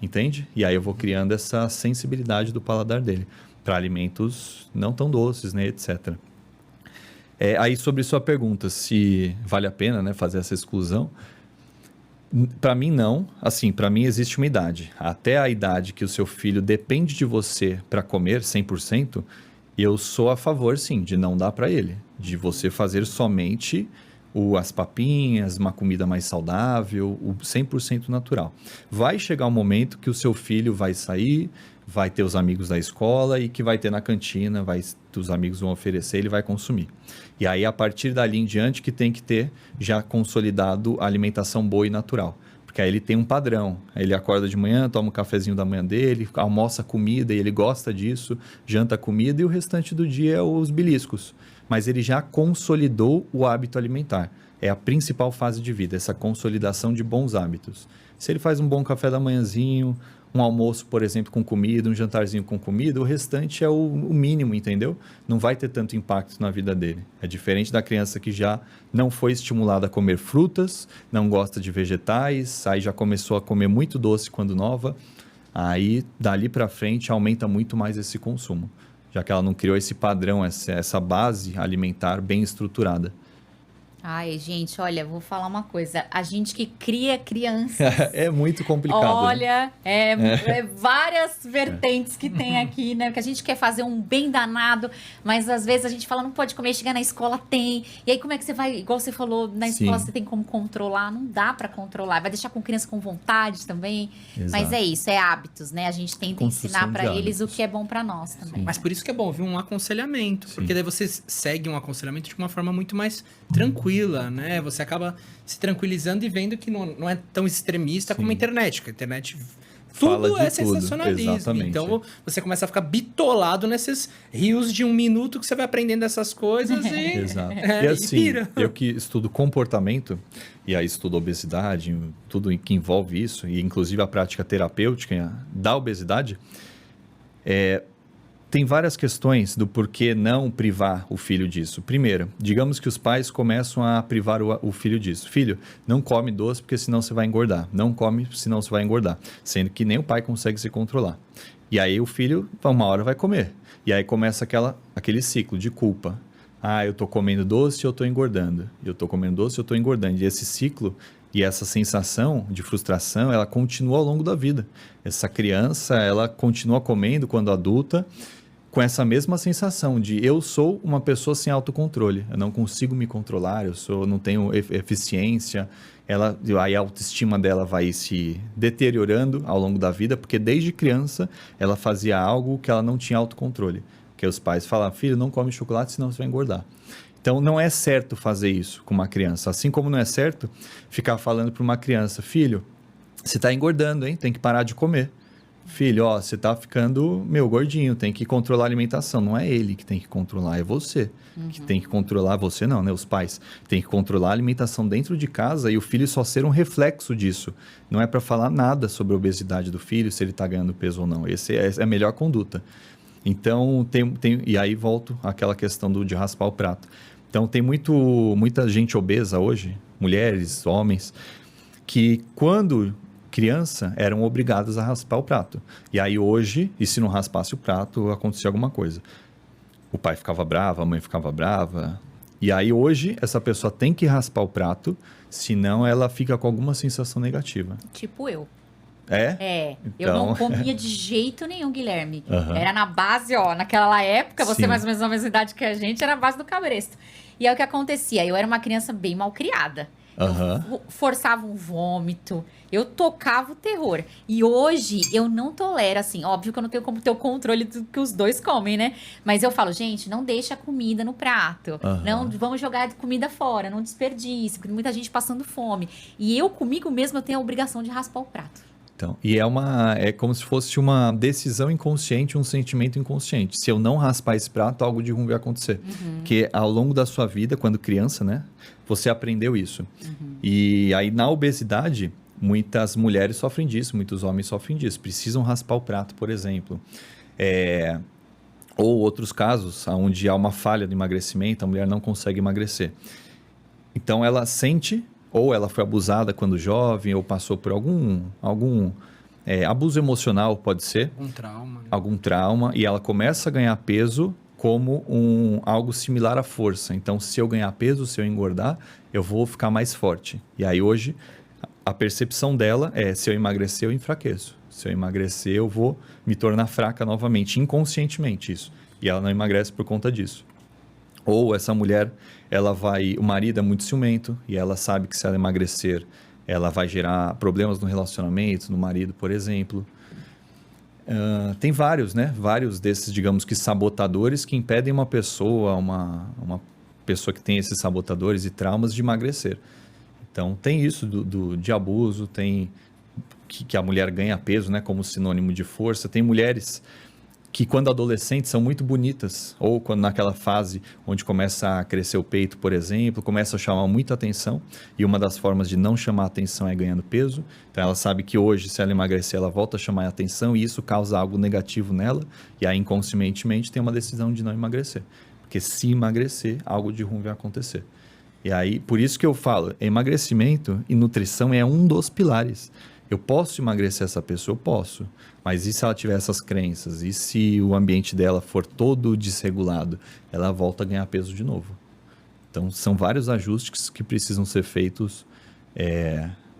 entende? E aí eu vou criando essa sensibilidade do paladar dele para alimentos não tão doces, né, etc. Aí, sobre sua pergunta, se vale a pena, né, fazer essa exclusão, para mim, não. Assim, para mim existe uma idade. Até a idade que o seu filho depende de você para comer 100%, eu sou a favor, sim, de não dar para ele. De você fazer somente as papinhas, uma comida mais saudável, o 100% natural. Vai chegar um momento que o seu filho vai sair, vai ter os amigos da escola e que vai ter na cantina, os amigos vão oferecer, ele vai consumir. E aí, a partir dali em diante, que tem que ter já consolidado a alimentação boa e natural. Porque aí ele tem um padrão. Aí ele acorda de manhã, toma o cafezinho da manhã dele, almoça comida e ele gosta disso, janta comida e o restante do dia é os beliscos. Mas ele já consolidou o hábito alimentar. É a principal fase de vida, essa consolidação de bons hábitos. Se ele faz um bom café da manhãzinho, um almoço, por exemplo, com comida, um jantarzinho com comida, o restante é o mínimo, entendeu? Não vai ter tanto impacto na vida dele. É diferente da criança que já não foi estimulada a comer frutas, não gosta de vegetais, aí já começou a comer muito doce quando nova, aí dali para frente aumenta muito mais esse consumo. já que ela não criou esse padrão, essa base alimentar bem estruturada.
Ai, gente, olha, vou falar uma coisa. A gente que cria criança.
É muito complicado. Né?
Olha, é várias vertentes que tem aqui, né? Porque a gente quer fazer um bem danado, mas às vezes a gente fala, não pode comer, chegar na escola tem. E aí como é que você vai, igual você falou, na escola você tem como controlar? Não dá pra controlar. Vai deixar com criança com vontade também.
Exato.
Mas é isso, é hábitos, né? A gente tenta ensinar pra eles o que é bom pra nós também.
Mas por isso que é bom, viu? Um aconselhamento. Porque daí você segue um aconselhamento de uma forma muito mais tranquila, né? Você acaba se tranquilizando e vendo que não é tão extremista como a internet. Porque a internet...
Fala
Tudo
de
é sensacionalismo.
Exatamente.
Então, você começa a ficar bitolado nesses rios de 1 minuto que você vai aprendendo essas coisas e...
Exato.
E
E assim,
pira.
eu que estudo comportamento, e aí estudo obesidade, tudo que envolve isso, e inclusive a prática terapêutica da obesidade, tem várias questões do porquê não privar o filho disso. Primeiro, digamos que os pais começam a privar o filho disso. Filho, não come doce porque senão você vai engordar. Não come senão você vai engordar. Sendo que nem o pai consegue se controlar. E aí o filho, uma hora vai comer. E aí começa aquele ciclo de culpa. Ah, eu tô comendo doce e eu tô engordando. Eu tô comendo doce e eu tô engordando. E esse ciclo e essa sensação de frustração, ela continua ao longo da vida. Essa criança, ela continua comendo quando adulta, com essa mesma sensação de eu sou uma pessoa sem autocontrole, eu não consigo me controlar, não tenho eficiência, aí a autoestima dela vai se deteriorando ao longo da vida, porque desde criança ela fazia algo que ela não tinha autocontrole, que os pais falavam, filho, não come chocolate senão você vai engordar. Então não é certo fazer isso com uma criança, assim como não é certo ficar falando para uma criança, filho, você está engordando, hein? Tem que parar de comer. Filho, você tá ficando gordinho, tem que controlar a alimentação. Não é ele que tem que controlar, é você que tem que controlar. Você não, né? Os pais têm que controlar a alimentação dentro de casa e o filho só ser um reflexo disso. Não é para falar nada sobre a obesidade do filho, se ele tá ganhando peso ou não. Essa é a melhor conduta. Então, e aí volto àquela questão de raspar o prato. Então, tem muita gente obesa hoje, mulheres, homens, que quando... criança, eram obrigadas a raspar o prato. E aí hoje, e se não raspasse o prato, acontecia alguma coisa. O pai ficava bravo, a mãe ficava brava. E aí hoje, essa pessoa tem que raspar o prato, senão ela fica com alguma sensação negativa.
Tipo eu.
É?
Eu
Então...
não comia de jeito nenhum, Guilherme.
Uhum.
Era na base, naquela época, você
Sim.
mais ou menos na mesma idade que a gente, era na base do cabresto. E aí o que acontecia? Eu era uma criança bem mal criada. Eu forçava um vômito, eu tocava o terror. E hoje eu não tolero, assim, óbvio que eu não tenho como ter o controle do que os dois comem, né? Mas eu falo, gente, não deixa a comida no prato. Não, vamos jogar comida fora, não desperdice, porque muita gente passando fome. E eu comigo mesmo eu tenho a obrigação de raspar o prato.
Então, e é como se fosse uma decisão inconsciente, um sentimento inconsciente. Se eu não raspar esse prato, algo de ruim vai acontecer. Porque ao longo da sua vida, quando criança, né, você aprendeu isso. E aí na obesidade, muitas mulheres sofrem disso, muitos homens sofrem disso. Precisam raspar o prato, por exemplo. Ou outros casos, onde há uma falha no emagrecimento, a mulher não consegue emagrecer. Então ela sente... ou ela foi abusada quando jovem, ou passou por algum abuso emocional, pode ser.
Um trauma. Né?
Algum trauma, e ela começa a ganhar peso como algo similar à força. Então, se eu ganhar peso, se eu engordar, eu vou ficar mais forte. E aí, hoje, a percepção dela é, se eu emagrecer, eu enfraqueço. Se eu emagrecer, eu vou me tornar fraca novamente, inconscientemente isso. E ela não emagrece por conta disso. Ou essa mulher, o marido é muito ciumento e ela sabe que se ela emagrecer, ela vai gerar problemas no relacionamento, no marido, por exemplo. Tem vários, né? Vários desses, digamos que sabotadores que impedem uma pessoa, uma pessoa que tem esses sabotadores e traumas de emagrecer. Então, tem isso de abuso, tem que a mulher ganha peso, né? Como sinônimo de força. Tem mulheres que quando adolescentes são muito bonitas, ou quando naquela fase onde começa a crescer o peito, por exemplo, começa a chamar muita atenção, e uma das formas de não chamar atenção é ganhando peso. Então ela sabe que hoje, se ela emagrecer, ela volta a chamar a atenção, e isso causa algo negativo nela, e aí inconscientemente tem uma decisão de não emagrecer. Porque se emagrecer, algo de ruim vai acontecer. E aí, por isso que eu falo, emagrecimento e nutrição é um dos pilares. Eu posso emagrecer essa pessoa? Eu posso. Mas e se ela tiver essas crenças? E se o ambiente dela for todo desregulado? Ela volta a ganhar peso de novo. Então, são vários ajustes que precisam ser feitos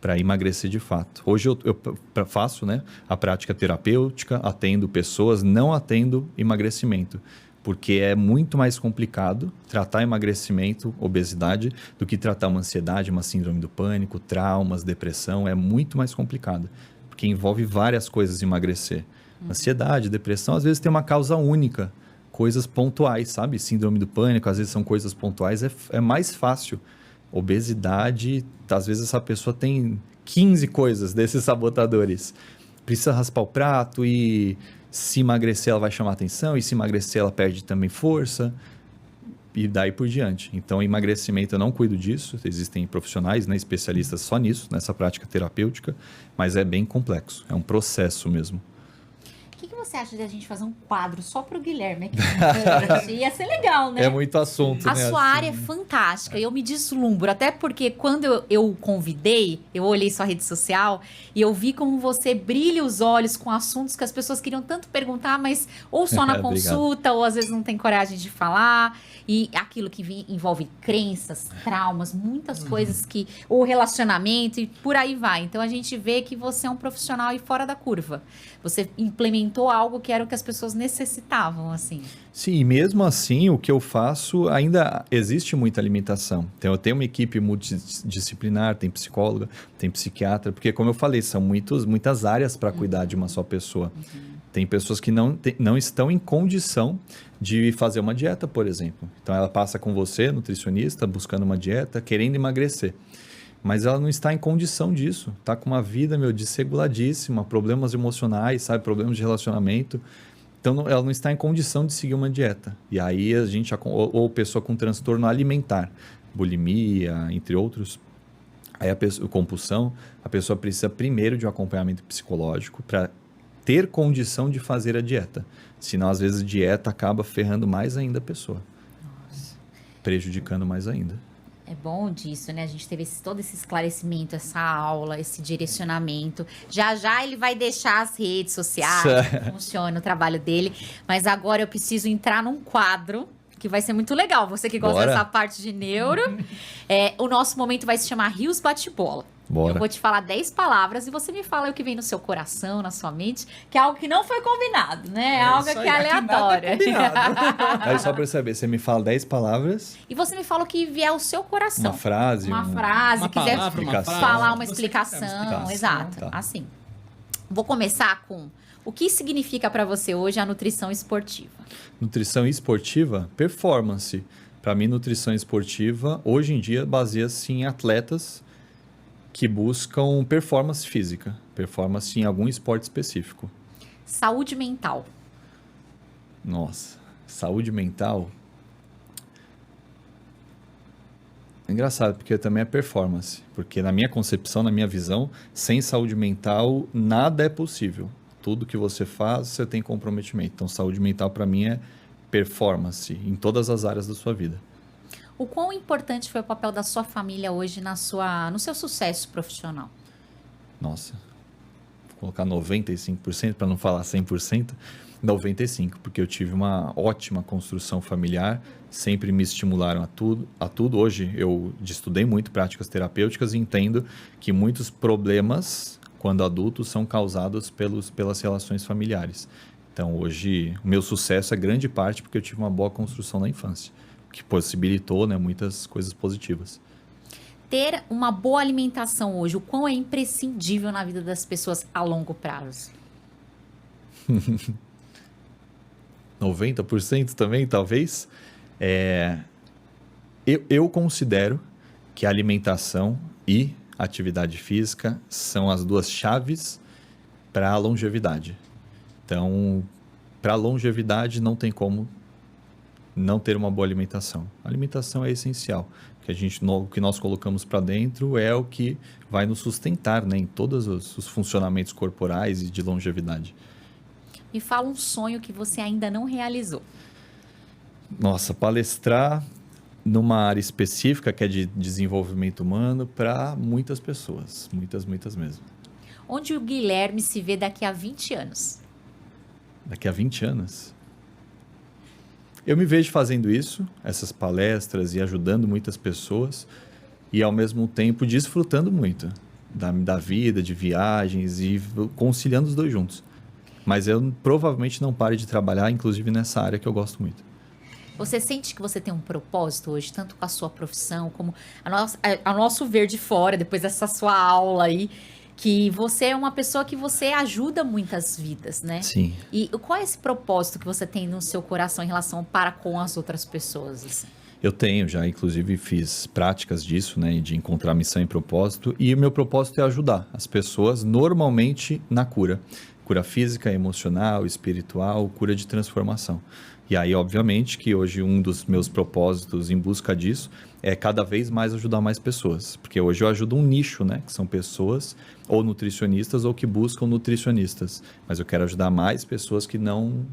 para emagrecer de fato. Hoje eu faço, né, a prática terapêutica, atendo pessoas, não atendo emagrecimento, porque é muito mais complicado tratar emagrecimento, obesidade, do que tratar uma ansiedade, uma síndrome do pânico, traumas, depressão. É muito mais complicado, porque envolve várias coisas emagrecer. Ansiedade, depressão, às vezes tem uma causa única, coisas pontuais, sabe? Síndrome do pânico, às vezes são coisas pontuais, é mais fácil. Obesidade, às vezes essa pessoa tem 15 coisas desses sabotadores. Precisa raspar o prato e se emagrecer ela vai chamar atenção, e se emagrecer ela perde também força, e daí por diante. Então, emagrecimento eu não cuido disso, existem profissionais, né, especialistas só nisso, nessa prática terapêutica, mas é bem complexo, é um processo mesmo.
O que você acha de a gente fazer um quadro só pro Guilherme aqui? Ia ser legal, né?
É muito assunto,
A
né?
sua área é fantástica, eu me deslumbro, até porque quando eu o convidei, eu olhei sua rede social e eu vi como você brilha os olhos com assuntos que as pessoas queriam tanto perguntar, mas ou só na consulta, ou às vezes não tem coragem de falar, e aquilo que envolve crenças, traumas, muitas coisas que, ou relacionamento e por aí vai. Então a gente vê que você é um profissional aí fora da curva. Você implementou algo que era o que as pessoas necessitavam, assim.
Sim, e mesmo assim, o que eu faço, ainda existe muita limitação. Então, eu tenho uma equipe multidisciplinar, tem psicóloga, tem psiquiatra, porque, como eu falei, são muitas áreas para cuidar de uma só pessoa. Tem pessoas que não estão em condição de fazer uma dieta, por exemplo. Então, ela passa com você, nutricionista, buscando uma dieta, querendo emagrecer. Mas ela não está em condição disso. Está com uma vida, desreguladíssima, problemas emocionais, sabe? Problemas de relacionamento. Então, ela não está em condição de seguir uma dieta. E aí, ou pessoa com transtorno alimentar, bulimia, entre outros, aí compulsão, a pessoa precisa primeiro de um acompanhamento psicológico para ter condição de fazer a dieta. Senão, às vezes, a dieta acaba ferrando mais ainda a pessoa.
Nossa.
Prejudicando mais ainda.
É bom disso, né? A gente teve todo esse esclarecimento, essa aula, esse direcionamento. Já já ele vai deixar as redes sociais, como funciona o trabalho dele. Mas agora eu preciso entrar num quadro que vai ser muito legal. Você que gosta dessa parte de neuro. O nosso momento vai se chamar Rios Bate-Bola.
Bora.
Eu vou te falar 10 palavras e você me fala o que vem no seu coração, na sua mente, que é algo que não foi combinado, né? É algo que é aleatório.
Aí só para saber, você me fala 10 palavras.
E você me fala o que vier ao seu coração.
Uma frase.
Uma frase,
uma
quiser
palavra,
uma
falar
frase,
uma
você
explicação.
quiser, uma explicação.
Exato,
Tá.
assim. Vou começar com o que significa para você hoje a nutrição esportiva?
Nutrição esportiva, performance. Para mim, nutrição esportiva, hoje em dia, baseia-se em atletas que buscam performance física, performance em algum esporte específico.
Saúde mental.
Nossa, saúde mental. É engraçado, porque também é performance. Porque na minha concepção, na minha visão, sem saúde mental, nada é possível. Tudo que você faz, você tem comprometimento. Então, saúde mental, para mim, é performance em todas as áreas da sua vida.
O quão importante foi o papel da sua família hoje no seu sucesso profissional?
Nossa, vou colocar 95%, para não falar 100%, 95%, porque eu tive uma ótima construção familiar, sempre me estimularam a tudo. Hoje eu estudei muito práticas terapêuticas e entendo que muitos problemas, quando adultos, são causados pelas relações familiares. Então, hoje, o meu sucesso é grande parte porque eu tive uma boa construção na infância, que possibilitou, né, muitas coisas positivas.
Ter uma boa alimentação hoje, o quão é imprescindível na vida das pessoas a longo prazo?
90% também, talvez. Eu considero que a alimentação e atividade física são as duas chaves para a longevidade. Então, para a longevidade não tem como não ter uma boa alimentação. A alimentação é essencial. O que nós colocamos para dentro é o que vai nos sustentar, né, em todos os funcionamentos corporais e de longevidade.
Me fala um sonho que você ainda não realizou.
Nossa, palestrar numa área específica que é de desenvolvimento humano para muitas pessoas. Muitas mesmo.
onde o Guilherme se vê daqui a 20 anos?
Daqui a 20 anos? Eu me vejo fazendo isso, essas palestras e ajudando muitas pessoas e ao mesmo tempo desfrutando muito da vida, de viagens e conciliando os dois juntos. Mas eu provavelmente não pare de trabalhar, inclusive nessa área que eu gosto muito.
Você sente que você tem um propósito hoje, tanto com a sua profissão, como a nosso ver de fora, depois dessa sua aula aí, que você é uma pessoa que você ajuda muitas vidas, né?
Sim.
E qual é esse propósito que você tem no seu coração em relação para com as outras pessoas? Assim?
Eu tenho, já inclusive fiz práticas disso, né, de encontrar missão e propósito, e o meu propósito é ajudar as pessoas normalmente na cura. Cura física, emocional, espiritual, cura de transformação. E aí, obviamente, que hoje um dos meus propósitos em busca disso é cada vez mais ajudar mais pessoas. Porque hoje eu ajudo um nicho, né? Que são pessoas ou nutricionistas ou que buscam nutricionistas. Mas eu quero ajudar mais pessoas que não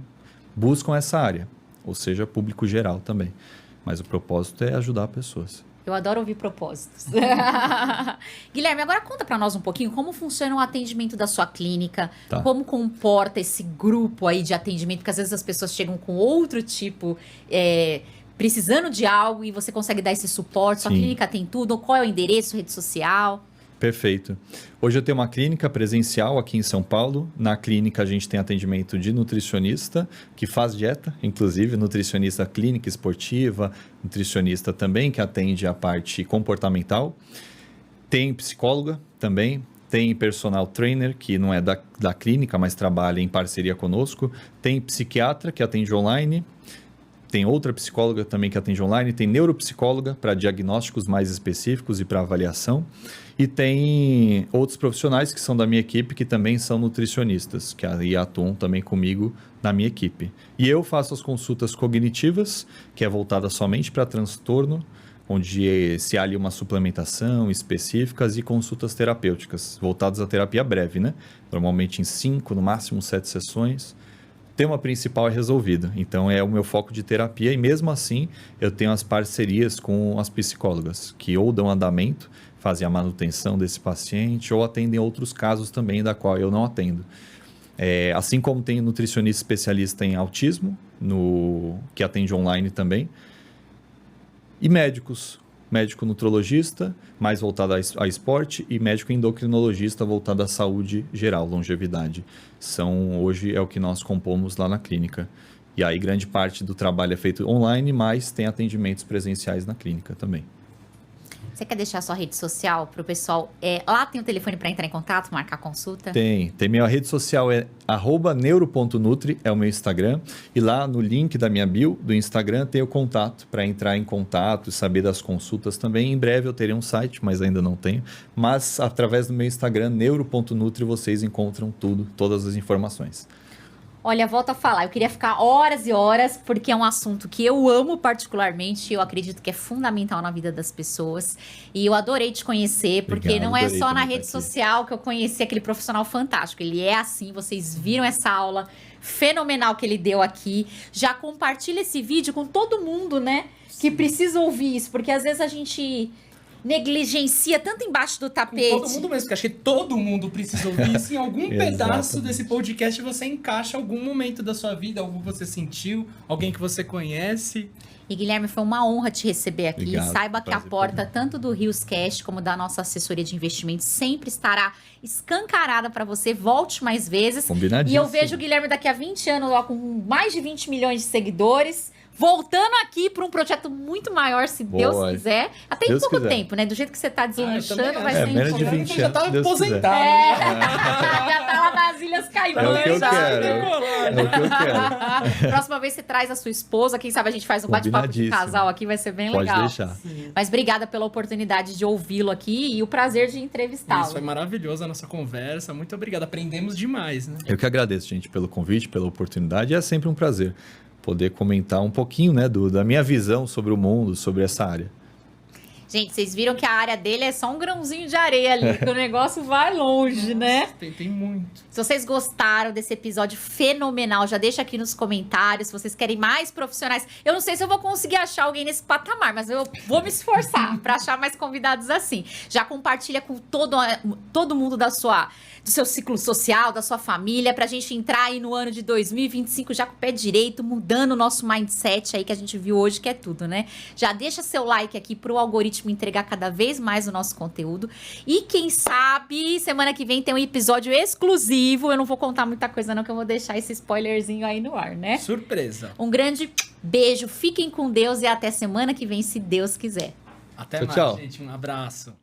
buscam essa área. Ou seja, público geral também. Mas o propósito é ajudar pessoas.
Eu adoro ouvir propósitos. Guilherme, agora conta pra nós um pouquinho como funciona o atendimento da sua clínica,
Tá.
como comporta esse grupo aí de atendimento, porque às vezes as pessoas chegam com outro tipo, precisando de algo e você consegue dar esse suporte. Sua
Sim.
clínica tem tudo, qual é o endereço, rede social?
Perfeito. Hoje eu tenho uma clínica presencial aqui em São Paulo. Na clínica a gente tem atendimento de nutricionista, que faz dieta, inclusive nutricionista clínica esportiva, nutricionista também que atende a parte comportamental. Tem psicóloga também, tem personal trainer, que não é da clínica, mas trabalha em parceria conosco. Tem psiquiatra, que atende online. Tem outra psicóloga também que atende online, tem neuropsicóloga para diagnósticos mais específicos e para avaliação. E tem outros profissionais que são da minha equipe que também são nutricionistas, que aí atuam também comigo na minha equipe. E eu faço as consultas cognitivas, que é voltada somente para transtorno, onde se há ali uma suplementação específicas e consultas terapêuticas, voltadas à terapia breve, né? Normalmente em 5, no máximo 7 sessões. O tema principal é resolvido, então é o meu foco de terapia e mesmo assim eu tenho as parcerias com as psicólogas que ou dão andamento, fazem a manutenção desse paciente ou atendem outros casos também da qual eu não atendo. Assim como tem nutricionista especialista em autismo, que atende online também, e médicos, médico nutrologista, mais voltado a esporte, e médico endocrinologista voltado à saúde geral, longevidade. Hoje é o que nós compomos lá na clínica. E aí grande parte do trabalho é feito online, mas tem atendimentos presenciais na clínica também.
Você quer deixar a sua rede social para o pessoal? Lá tem o telefone para entrar em contato, marcar consulta?
Tem minha rede social é @neuro.nutri, é o meu Instagram. E lá no link da minha bio do Instagram tem o contato para entrar em contato e saber das consultas também. Em breve eu terei um site, mas ainda não tenho. Mas através do meu Instagram, neuro.nutri, vocês encontram todas as informações.
Olha, volto a falar, eu queria ficar horas e horas, porque é um assunto que eu amo particularmente, eu acredito que é fundamental na vida das pessoas, e eu adorei te conhecer, porque
Obrigado,
não é
adorei
só na
também
rede
estar aqui.
social que eu conheci aquele profissional fantástico, ele é assim, vocês viram essa aula fenomenal que ele deu aqui, já compartilha esse vídeo com todo mundo, né, que precisa ouvir isso, porque às vezes a gente negligencia tanto embaixo do tapete.
Todo mundo mesmo, porque acho que todo mundo precisa ouvir isso. Em algum pedaço
Exatamente.
desse podcast você encaixa algum momento da sua vida, algo que você sentiu, alguém que você conhece.
E Guilherme, foi uma honra te receber aqui.
Obrigado,
Saiba que a
prazer
porta,
foi meu.
tanto do Rios Cash como da nossa assessoria de investimentos, sempre estará escancarada para você. Volte mais vezes. E
Combinadíssimo.
eu vejo o Guilherme daqui a 20 anos, ó, com mais de 20 milhões de seguidores, voltando aqui para um projeto muito maior, se
Boa.
Deus quiser. Até em
Deus
pouco
quiser.
tempo, né? Do jeito que você tá deslanchando,
também
vai
acho.
ser em
menos de
pouco
20
já tava
Deus
aposentado.
Já tá lá nas Ilhas Caimã.
É o que eu
já.
quero. É o que eu quero.
Próxima vez você traz a sua esposa, quem sabe a gente faz um bate-papo de
Combinadíssimo.
casal aqui, vai ser bem
Pode
legal.
deixar.
Mas obrigada pela oportunidade de ouvi-lo aqui e o prazer de entrevistá-lo.
Isso foi maravilhoso a nossa conversa. Muito obrigado. Aprendemos demais, né?
Eu que agradeço, gente, pelo convite, pela oportunidade. É sempre um prazer poder comentar um pouquinho, né, da minha visão sobre o mundo, sobre essa área.
Gente, vocês viram que a área dele é só um grãozinho de areia ali, que o negócio vai longe, né?
Tem muito.
Se vocês gostaram desse episódio fenomenal, já deixa aqui nos comentários se vocês querem mais profissionais. Eu não sei se eu vou conseguir achar alguém nesse patamar, mas eu vou me esforçar para achar mais convidados assim. Já compartilha com todo mundo do seu ciclo social, da sua família, pra gente entrar aí no ano de 2025 já com o pé direito, mudando o nosso mindset aí que a gente viu hoje, que é tudo, né? Já deixa seu like aqui pro algoritmo entregar cada vez mais o nosso conteúdo. E quem sabe, semana que vem tem um episódio exclusivo. Eu não vou contar muita coisa não, que eu vou deixar esse spoilerzinho aí no ar, né?
Surpresa.
Um grande beijo, fiquem com Deus e até semana que vem, se Deus quiser.
Até
Tchau,
mais,
tchau.
gente. Um abraço.